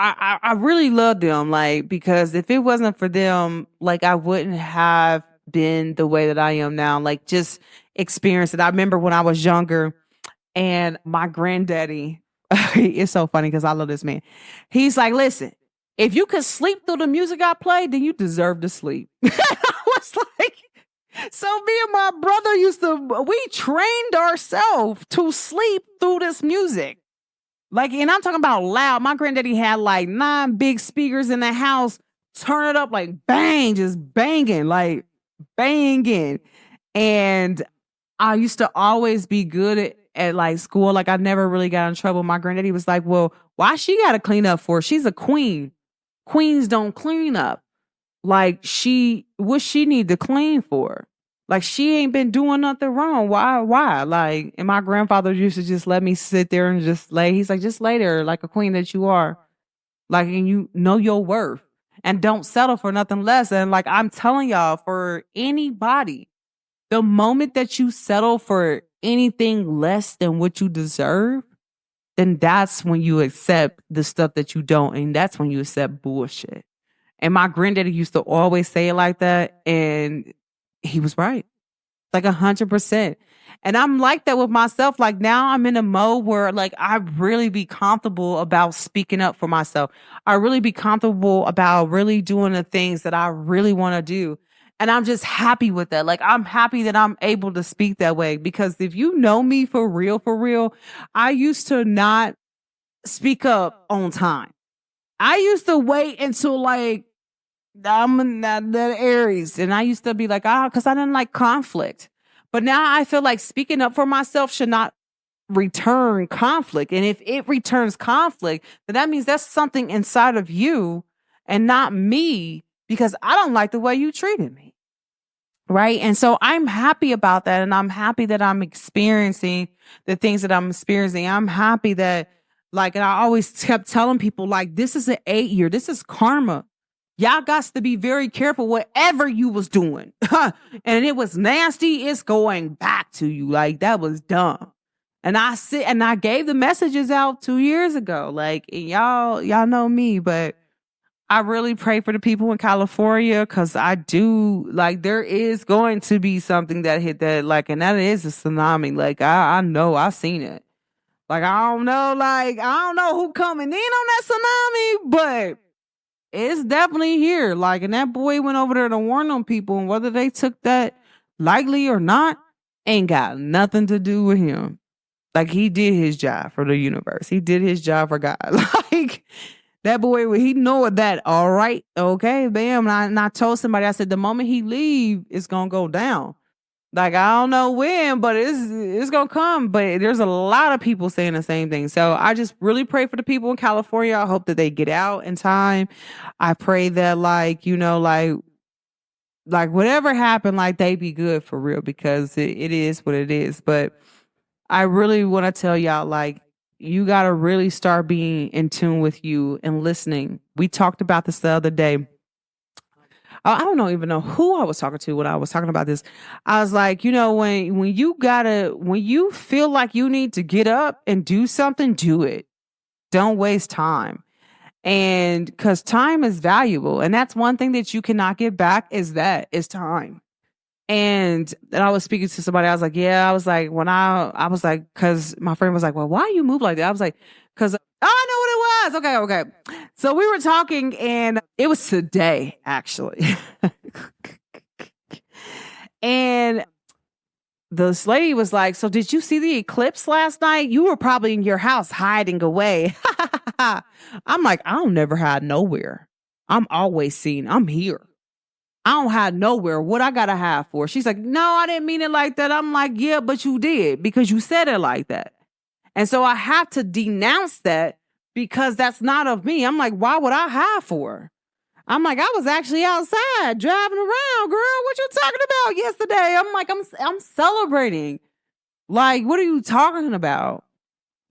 A: I really love them, like, because if it wasn't for them, like, I wouldn't have been the way that I am now. Like, just experience it. I remember when I was younger and my granddaddy, it's so funny because I love this man. He's like, listen, if you could sleep through the music I played, then you deserve to sleep. I was like, so me and my brother we trained ourselves to sleep through this music. Like, and I'm talking about loud. My granddaddy had like 9 big speakers in the house, turn it up like bang, just banging, like banging. And I used to always be good at like school. Like I never really got in trouble. My granddaddy was like, well, why she got to clean up for? She's a queen. Queens don't clean up. Like what she need to clean for? Like she ain't been doing nothing wrong. Why? Like, and my grandfather used to just let me sit there and just lay. He's like, just lay there like a queen that you are. Like, and you know your worth and don't settle for nothing less. And like, I'm telling y'all, for anybody, the moment that you settle for anything less than what you deserve, then that's when you accept the stuff that you don't. And that's when you accept bullshit. And my granddaddy used to always say it like that. And he was right. Like 100%. And I'm like that with myself. Like now I'm in a mode where like I really be comfortable about speaking up for myself. I really be comfortable about really doing the things that I really want to do. And I'm just happy with that. Like I'm happy that I'm able to speak that way, because if you know me for real, I used to not speak up on time. I used to wait until like I'm not that Aries. And I used to be like, because I didn't like conflict. But now I feel like speaking up for myself should not return conflict. And if it returns conflict, then that means that's something inside of you and not me, because I don't like the way you treated me. Right. And so I'm happy about that. And I'm happy that I'm experiencing the things that I'm experiencing. I'm happy that, like, and I always kept telling people, like, this is an 8-year. This is karma. Y'all got to be very careful whatever you was doing. And it was nasty. It's going back to you. Like, that was dumb. And I gave the messages out 2 years ago. Like, y'all know me, but I really pray for the people in California, because I do, like, there is going to be something that hit that, like, and that is a tsunami. Like, I know, I've seen it. Like, I don't know who coming in on that tsunami, but it's definitely here. Like, and that boy went over there to warn them people, and whether they took that lightly or not, ain't got nothing to do with him. Like, he did his job for the universe. He did his job for God. Like, that boy, he know that. All right, okay, bam. And I told somebody, I said, the moment he leave, it's gonna go down. Like, I don't know when, but it's gonna come. But there's a lot of people saying the same thing. So I just really pray for the people in California. I hope that they get out in time. I pray that, like, you know, like whatever happened, like, they be good for real, because it is what it is. But I really want to tell y'all, like, you got to really start being in tune with you and listening. We talked about this the other day. I don't even know who I was talking to when I was talking about this. I was like, you know, when you feel like you need to get up and do something, do it. Don't waste time. And because time is valuable. And that's one thing that you cannot get back is time. And I was speaking to somebody. I was like, because my friend was like, well, why you move like that? I was like, because I know what it was. Okay. So we were talking, and it was today, actually. And this lady was like, so did you see the eclipse last night? You were probably in your house hiding away. I'm like, I don't never hide nowhere. I'm always seen. I'm here. I don't hide nowhere. What I gotta hide for? She's like, no, I didn't mean it like that. I'm like, yeah, but you did, because you said it like that. And so I have to denounce that, because that's not of me. I'm like, why would I hide for? I'm like, I was actually outside driving around, girl. What you talking about yesterday? I'm like, I'm celebrating. Like, what are you talking about?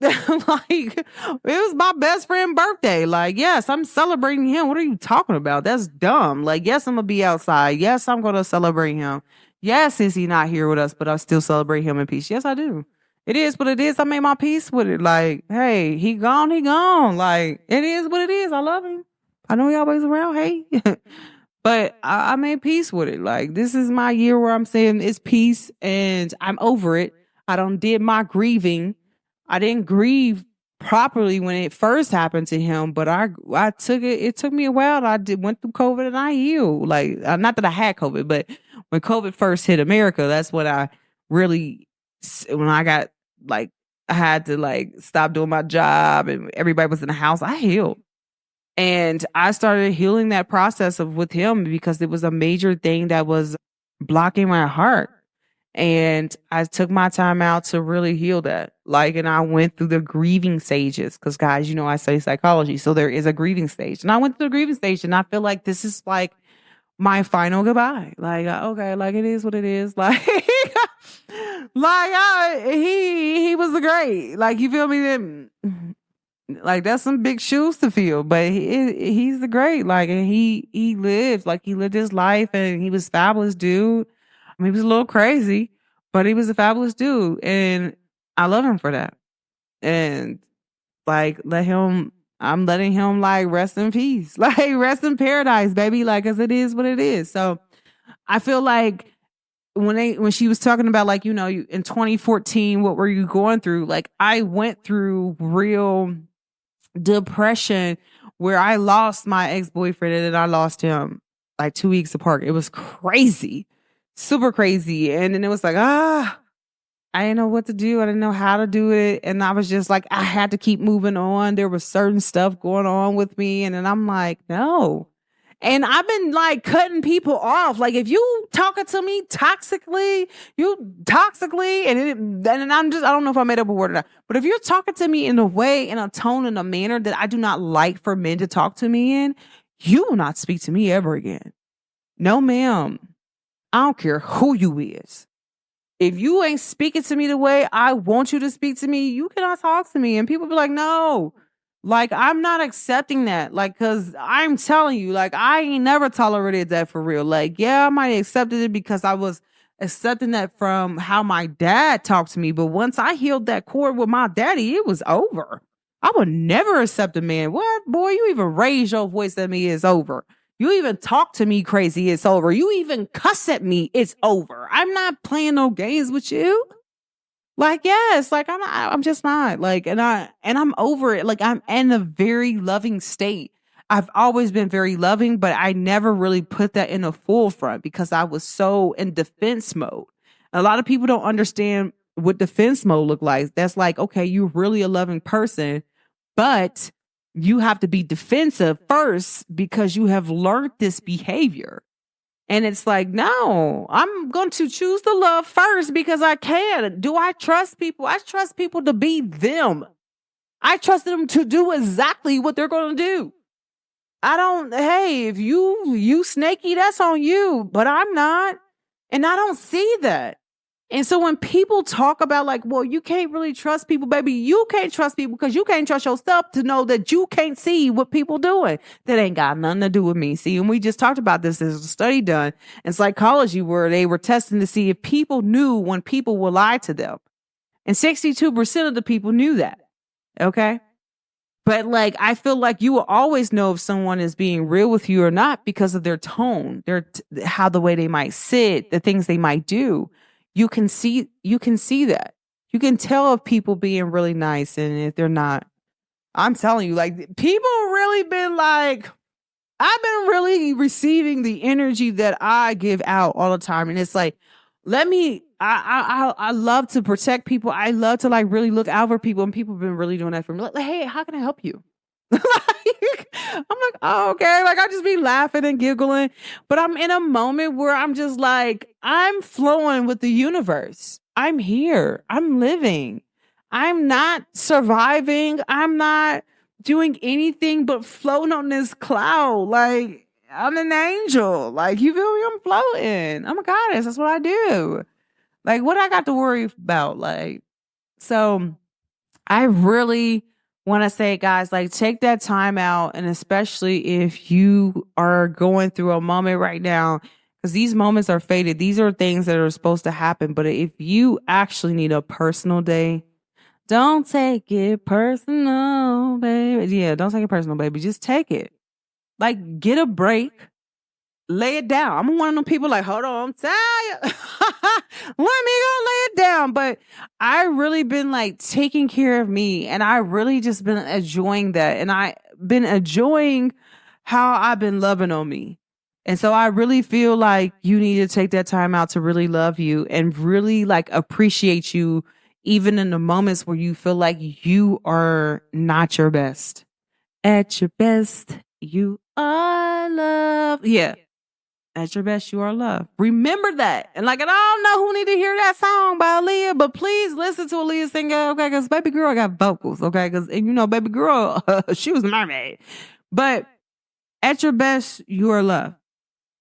A: Like, it was my best friend's birthday. Like, yes, I'm celebrating him. What are you talking about? That's dumb. Like, yes, I'm gonna be outside. Yes, I'm gonna celebrate him. Yes, is he not here with us, but I still celebrate him in peace? Yes, I do. It is what it is. I made my peace with it. Like, hey, he gone, he gone. Like, it is what it is. I love him. I know he always around. Hey. But I made peace with it. Like, this is my year where I'm saying it's peace and I'm over it. I don't did my grieving. I didn't grieve properly when it first happened to him, but I took it. It took me a while. Went through COVID and I healed. Like, not that I had COVID, but when COVID first hit America, that's when I really, when I got like, I had to like stop doing my job and everybody was in the house. I healed. And I started healing that process with him because it was a major thing that was blocking my heart. And I took my time out to really heal that. Like, and I went through the grieving stages because, guys, you know, I study psychology. So there is a grieving stage. And I went through the grieving stage and I feel like this is like my final goodbye. Like, okay, like it is what it is. Like, he was the great. Like, you feel me? Like, that's some big shoes to fill, but he's the great. Like, and he lived his life, and he was a fabulous dude. I mean, he was a little crazy, but he was a fabulous dude, and I love him for that. And like, I'm letting him like rest in peace, like rest in paradise, baby. Like, cause it is what it is. So I feel like when she was talking about like, you know, in 2014, what were you going through? Like, I went through real depression where I lost my ex-boyfriend and then I lost him like 2 weeks apart. It was crazy, super crazy. And then it was like, I didn't know what to do. I didn't know how to do it. And I was just like, I had to keep moving on. There was certain stuff going on with me. And then I'm like, no. And I've been like cutting people off. Like, if you talking to me toxically, and I don't know if I made up a word or not, but if you're talking to me in a way, in a tone, in a manner that I do not like for men to talk to me in, you will not speak to me ever again. No, ma'am. I don't care who you is. If you ain't speaking to me the way I want you to speak to me, you cannot talk to me. And people be like, no. Like, I'm not accepting that. Like, cause I'm telling you, like, I ain't never tolerated that for real. Like, yeah, I might have accepted it because I was accepting that from how my dad talked to me. But once I healed that cord with my daddy, it was over. I would never accept a man. What, boy, you even raise your voice at me, it's over. You even talk to me crazy, it's over. You even cuss at me, it's over. I'm not playing no games with you. Like, yes, like I'm just not like, and I'm over it. Like, I'm in a very loving state. I've always been very loving, but I never really put that in the forefront because I was so in defense mode. A lot of people don't understand what defense mode look like. That's like, okay, you're really a loving person, but you have to be defensive first because you have learned this behavior. And it's like, no, I'm going to choose to love first because I can. Do I trust people? I trust people to be them. I trust them to do exactly what they're going to do. Hey, if you snaky, that's on you, but I'm not. And I don't see that. And so when people talk about like, well, you can't really trust people, baby, you can't trust people because you can't trust yourself to know that you can't see what people doing. That ain't got nothing to do with me. See, and we just talked about this. There's a study done in psychology where they were testing to see if people knew when people would lie to them. And 62% of the people knew that. Okay. But like, I feel like you will always know if someone is being real with you or not because of their tone, how the way they might sit, the things they might do. You can see that. You can tell if people being really nice and if they're not. I'm telling you, like, people really been like, I've been really receiving the energy that I give out all the time. And it's like, I love to protect people. I love to like really look out for people, and people have been really doing that for me. Like, hey, how can I help you? I'm like, oh, okay. Like, I just be laughing and giggling, but I'm in a moment where I'm just like, I'm flowing with the universe. I'm here. I'm living. I'm not surviving. I'm not doing anything but floating on this cloud. Like, I'm an angel. Like, you feel me? I'm floating. I'm a goddess. That's what I do. Like, what I got to worry about? Like, so I really want to say, guys, like, take that time out. And especially if you are going through a moment right now, Because these moments are faded. These are things that are supposed to happen. But if you actually need a personal day, don't take it personal, baby. Yeah, don't take it personal, baby. Just take it. Like, get a break. Lay it down. I'm one of them people like, hold on, I'm tired. Let me go lay it down. But I really been like taking care of me, and I really just been enjoying that. And I been enjoying how I've been loving on me. And so I really feel like you need to take that time out to really love you and really like appreciate you, even in the moments where you feel like you are not your best. At your best, you are loved. Yeah. At your best, you are loved. Remember that. And like, and I don't know who need to hear that song by Aaliyah, but please listen to Aaliyah sing it, okay? Because baby girl got vocals, okay? Because, you know, baby girl, she was a mermaid. But at your best, you are loved.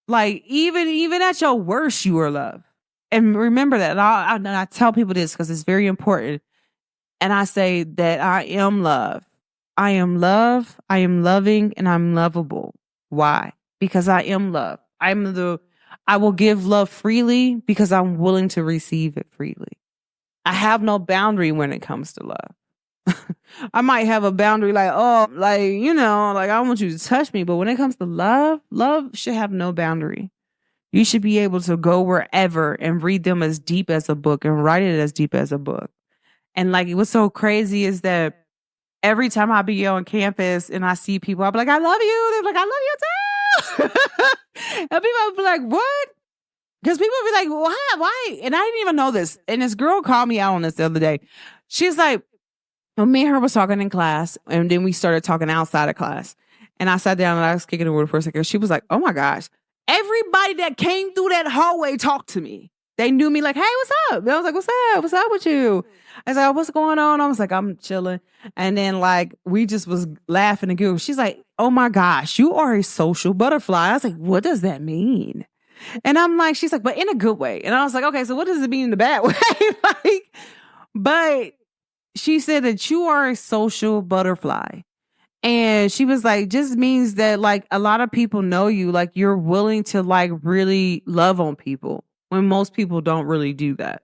A: Like, even at your worst, you are loved. And remember that. And I tell people this because it's very important. And I say that I am love. I am love. I am loving, and I'm lovable. Why? Because I am love. I will give love freely because I'm willing to receive it freely. I have no boundary when it comes to love. I might have a boundary like, oh, like, you know, like I don't want you to touch me. But when it comes to love, love should have no boundary. You should be able to go wherever and read them as deep as a book and write it as deep as a book. And like, what's so crazy is that every time I be on campus and I see people, I'll be like, I love you. They're like, I love you too. And people will be like, what? Because people will be like, why? And I didn't even know this. And this girl called me out on this the other day. She's like, well, me and her was talking in class, and then we started talking outside of class. And I sat down and I was kicking it with her for a second. She was like, oh my gosh, everybody that came through that hallway talked to me. They knew me like, hey, what's up? And I was like, what's up? What's up with you? I was like, what's going on? I was like, I'm chilling. And then like, we just was laughing and giggling. She's like, oh my gosh, you are a social butterfly. I was like, what does that mean? And I'm like, she's like, but in a good way. And I was like, okay, so what does it mean in the bad way? Like, but she said that you are a social butterfly. And she was like, just means that like a lot of people know you, like you're willing to like really love on people when most people don't really do that.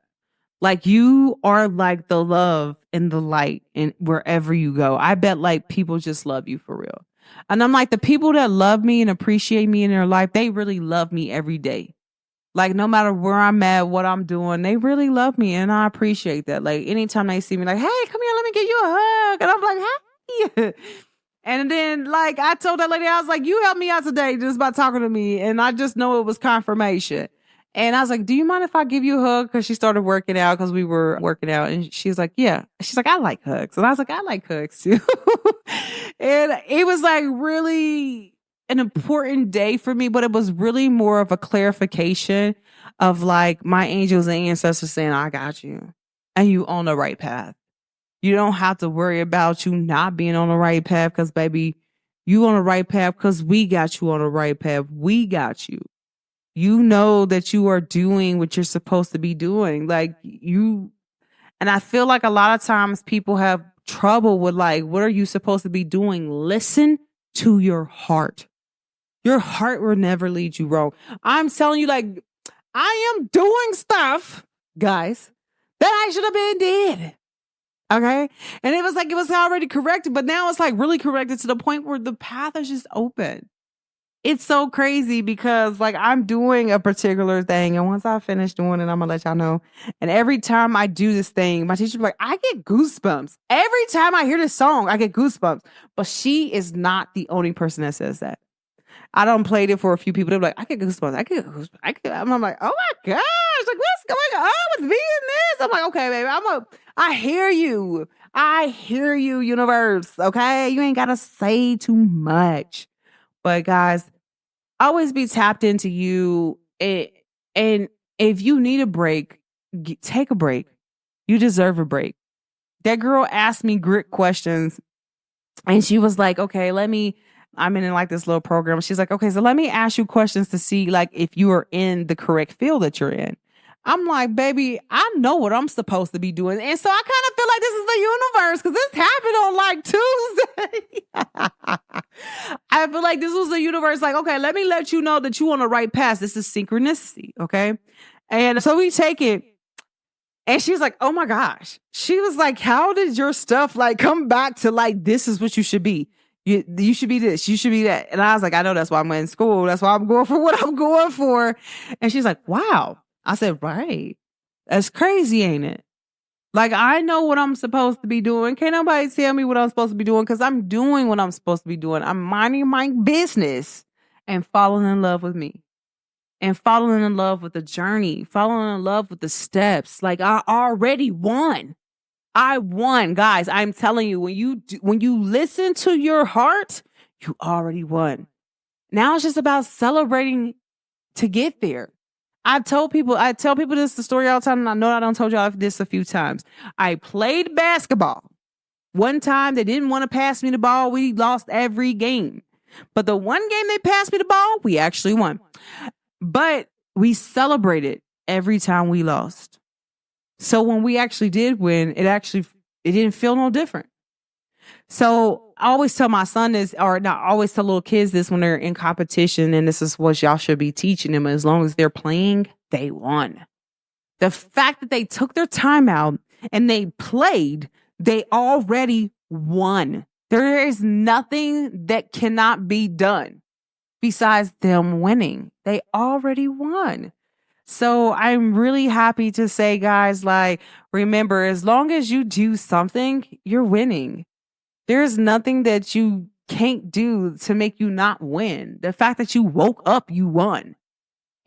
A: Like you are like the love and the light and wherever you go. I bet like people just love you for real. And I'm like, the people that love me and appreciate me in their life, they really love me every day. Like no matter where I'm at, what I'm doing, they really love me. And I appreciate that. Like anytime they see me like, hey, come here, let me give you a hug. And I'm like, hey. And then like I told that lady, I was like, you helped me out today just by talking to me. And I just know it was confirmation. And I was like, do you mind if I give you a hug? Because she started working out because we were working out. And she was like, yeah. She's like, I like hugs. And I was like, I like hugs too. And it was like really an important day for me, but it was really more of a clarification of like my angels and ancestors saying, I got you. And you on the right path. You don't have to worry about you not being on the right path because baby, you on the right path because we got you on the right path. We got you. You know that you are doing what you're supposed to be doing. Like you, and I feel like a lot of times people have trouble with like, what are you supposed to be doing? Listen to your heart. Your heart will never lead you wrong. I'm telling you, like, I am doing stuff, guys, that I should have been dead. Okay. And it was like, it was already corrected, but now it's like really corrected to the point where the path is just open. It's so crazy because like I'm doing a particular thing. And once I finish doing it, I'm gonna let y'all know. And every time I do this thing, my teacher's like, I get goosebumps. Every time I hear this song, I get goosebumps. But she is not the only person that says that. I done played it for a few people. They're like, I get goosebumps. I get goosebumps. I'm like, oh my gosh, like what's going on with me in this? I'm like, okay, baby, I hear you. I hear you, universe. Okay. You ain't gotta say too much. But guys, always be tapped into you. And if you need a break, take a break. You deserve a break. That girl asked me grit questions and she was like, okay, I'm in like this little program. She's like, okay, so let me ask you questions to see like if you are in the correct field that you're in. I'm like, baby, I know what I'm supposed to be doing. And so I kind of feel like this is the universe because this happened on like Tuesday. I feel like this was the universe like, okay, let me let you know that you on the right path. This is synchronicity, okay? And so we take it. And she was like, oh my gosh. She was like, how did your stuff like come back to like, this is what you should be. You should be this, you should be that. And I was like, I know that's why I'm in school. That's why I'm going for what I'm going for. And she's like, wow. I said, right. That's crazy, ain't it? Like, I know what I'm supposed to be doing. Can't nobody tell me what I'm supposed to be doing because I'm doing what I'm supposed to be doing. I'm minding my business and falling in love with me and falling in love with the journey, falling in love with the steps. Like, I already won. I won, guys. I'm telling you, when you listen to your heart, you already won. Now it's just about celebrating to get there. I tell people this the story all the time, and I know I done told y'all this a few times. I played basketball. One time they didn't want to pass me the ball. We lost every game. But the one game they passed me the ball, we actually won. But we celebrated every time we lost. So when we actually did win, it didn't feel no different. So I always tell my son this, or not always tell little kids this when they're in competition, and this is what y'all should be teaching them. As long as they're playing, they won. The fact that they took their time out and they played, they already won. There is nothing that cannot be done besides them winning. They already won. So I'm really happy to say, guys, like, remember, as long as you do something, you're winning. There's nothing that you can't do to make you not win. The fact that you woke up, you won.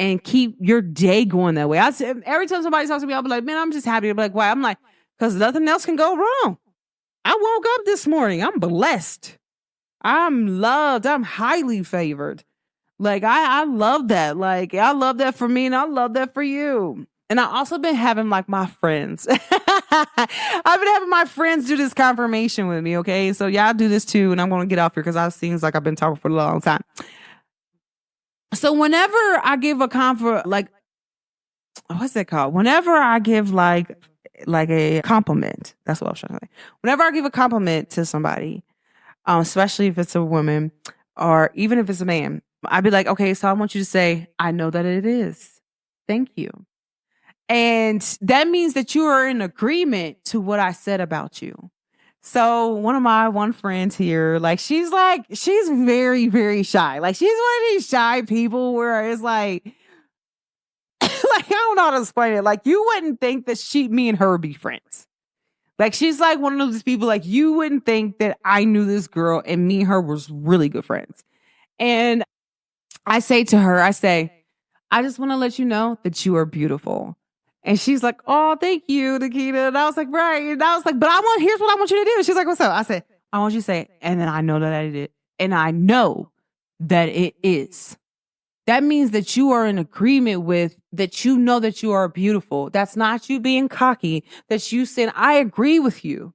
A: And keep your day going that way. Every time somebody talks to me, I'll be like, man, I'm just happy. I'll be like, why? I'm like, because nothing else can go wrong. I woke up this morning. I'm blessed. I'm loved. I'm highly favored. Like, I love that. Like, I love that for me and I love that for you. And I also been having like my friends. I've been having my friends do this confirmation with me, okay? So y'all do this too, and I'm going to get off here because it seems like I've been talking for a long time. So whenever I give a what's that called? Whenever I give like a compliment, that's what I was trying to say. Whenever I give a compliment to somebody, especially if it's a woman or even if it's a man, I'd be like, okay, so I want you to say, I know that it is. Thank you. And that means that you are in agreement to what I said about you. So one of my friends here, like, she's very, very shy. Like, she's one of these shy people where it's like, like, I don't know how to explain it. Like, you wouldn't think that me and her would be friends. Like, she's like one of those people, like, you wouldn't think that I knew this girl and me and her was really good friends. And I say to her, I just want to let you know that you are beautiful. And she's like, oh, thank you, Naquita. And I was like, right. And I was like, but here's what I want you to do. She's like, what's up? I said, I want you to say, and then I know that I did. And I know that it is. That means that you are in agreement with that. You know that you are beautiful. That's not you being cocky. That's you saying, I agree with you.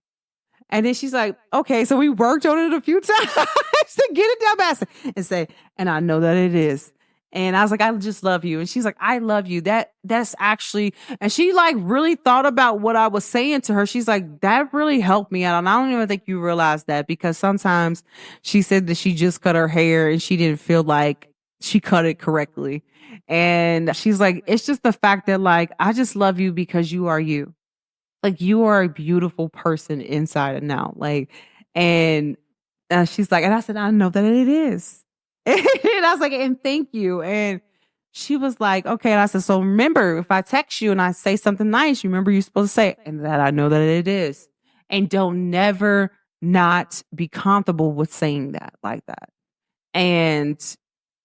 A: And then she's like, okay, so we worked on it a few times to get it down fast and say, and I know that it is. And I was like, I just love you. And she's like, I love you. That's actually, and she like really thought about what I was saying to her. She's like, that really helped me out. And I don't even think you realize that, because sometimes she said that she just cut her hair and she didn't feel like she cut it correctly. And she's like, it's just the fact that like, I just love you because you are you. Like, you are a beautiful person inside and out. Like, and she's like, and I said, I know that it is. And I was like, and thank you. And she was like, okay. And I said, so remember, if I text you and I say something nice, you remember you're supposed to say, and that I know that it is. And don't never not be comfortable with saying that like that. And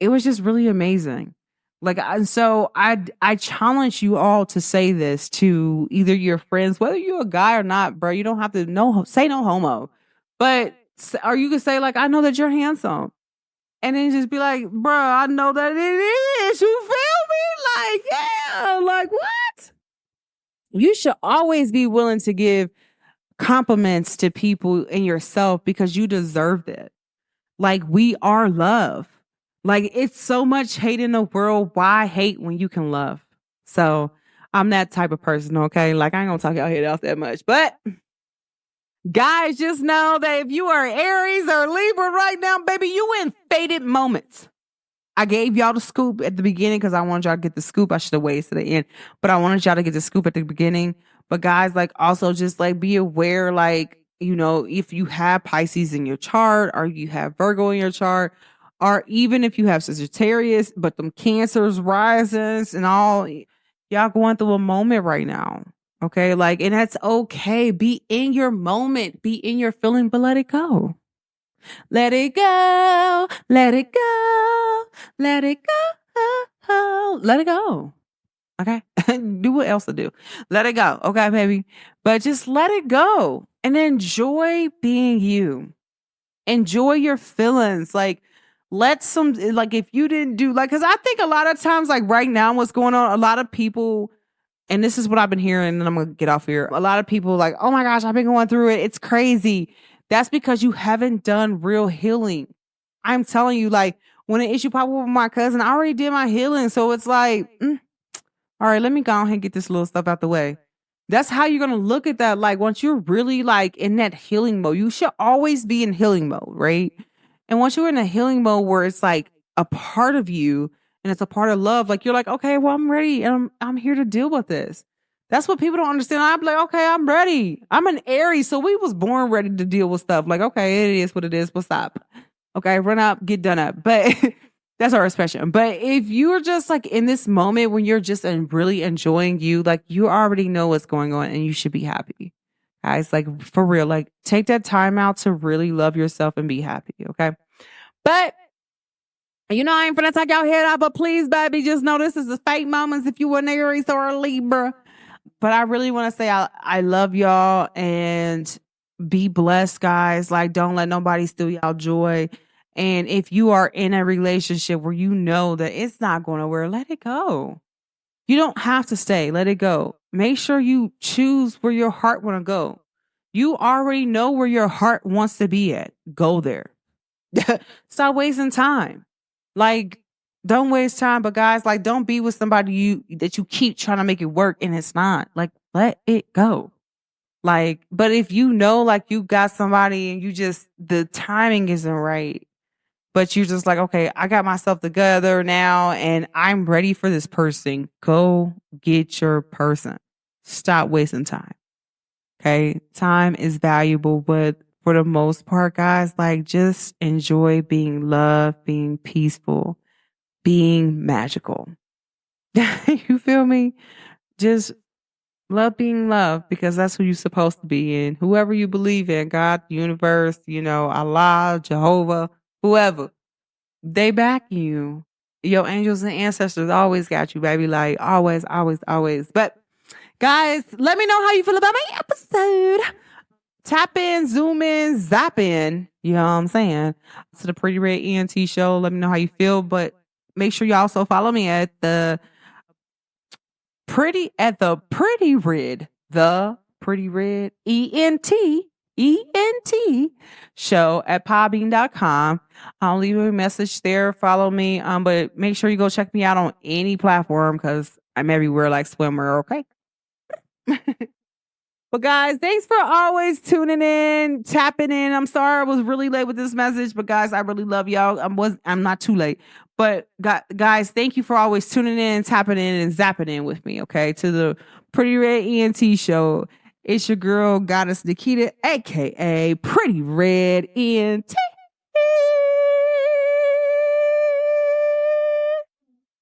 A: it was just really amazing. Like, so I challenge you all to say this to either your friends, whether you're a guy or not, bro. You don't have to say no homo, but, or you can say like, I know that you're handsome. And then just be like, bro, I know that it is. You feel me? Like, yeah, like what? You should always be willing to give compliments to people and yourself because you deserve it. Like, we are love. Like, it's so much hate in the world. Why hate when you can love? So I'm that type of person, okay? Like, I ain't gonna talk y'all head off that much. But guys, just know that if you are Aries or Libra right now, baby, you in fated moments. I gave y'all the scoop at the beginning because I wanted y'all to get the scoop. I should have waited to the end, but I wanted y'all to get the scoop at the beginning. But guys, like, also just like be aware, like, you know, if you have Pisces in your chart or you have Virgo in your chart, or even if you have Sagittarius, but them Cancers, risings and all, y'all going through a moment right now. Okay. Like, and that's okay. Be in your moment, be in your feeling, but let it go. Let it go. Let it go. Let it go. Let it go. Okay. Do what else to do. Let it go. Okay, baby. But just let it go and enjoy being you. Enjoy your feelings. Like, let some, like, if you didn't do, like, because I think a lot of times, like, right now, what's going on, a lot of people, and this is what I've been hearing, and I'm going to get off here. A lot of people like, oh my gosh, I've been going through it. It's crazy. That's because you haven't done real healing. I'm telling you, like, when an issue popped up with my cousin, I already did my healing. So it's like, all right, let me go ahead and get this little stuff out the way. That's how you're going to look at that. Like, once you're really like in that healing mode, you should always be in healing mode, right? And once you're in a healing mode where it's like a part of you and it's a part of love, like, you're like, okay, well, I'm ready and I'm here to deal with this. That's what people don't understand. I'm like, okay, I'm ready. I'm an Aries, so we was born ready to deal with stuff. Like, okay, it is what it is. What's up? Okay, run up, get done up. But that's our expression. But if you're just like in this moment when you're just really enjoying you, like, you already know what's going on and you should be happy. Guys, like, for real, like, take that time out to really love yourself and be happy. Okay. But you know, I ain't finna take y'all head out, but please, baby, just know this is the fate moments if you were an Aries or a Libra. But I really want to say I love y'all and be blessed, guys. Like, don't let nobody steal y'all joy. And if you are in a relationship where you know that it's not going nowhere, let it go. You don't have to stay. Let it go. Make sure you choose where your heart want to go. You already know where your heart wants to be at. Go there. Stop wasting time. Like, don't waste time. But guys, like, don't be with somebody that you keep trying to make it work and it's not. Like, let it go. Like, but if you know, like, you got somebody and you just, the timing isn't right, but you're just like, okay, I got myself together now and I'm ready for this person. Go get your person. Stop wasting time. Okay. Time is valuable, but for the most part, guys, like, just enjoy being loved, being peaceful, being magical. You feel me? Just love being loved because that's who you're supposed to be in. Whoever you believe in, God, the universe, you know, Allah, Jehovah, whoever, they back you. Your angels and ancestors always got you, baby. Like, always, always, always. But guys, let me know how you feel about my episode. Tap in, zoom in, zap in. You know what I'm saying? To the Pretty Red ENT Show. Let me know how you feel. But make sure you also follow me at the Pretty Red ENT Show at podbean.com. I'll leave a message there. Follow me. But make sure you go check me out on any platform because I'm everywhere like swimmer. Okay. But guys, thanks for always tuning in, tapping in. I'm sorry I was really late with this message, but guys, I really love y'all. I'm not too late. But guys, thank you for always tuning in, tapping in, and zapping in with me, okay? To the Pretty Red ENT Show. It's your girl, Goddess Naquita, aka Pretty Red ENT.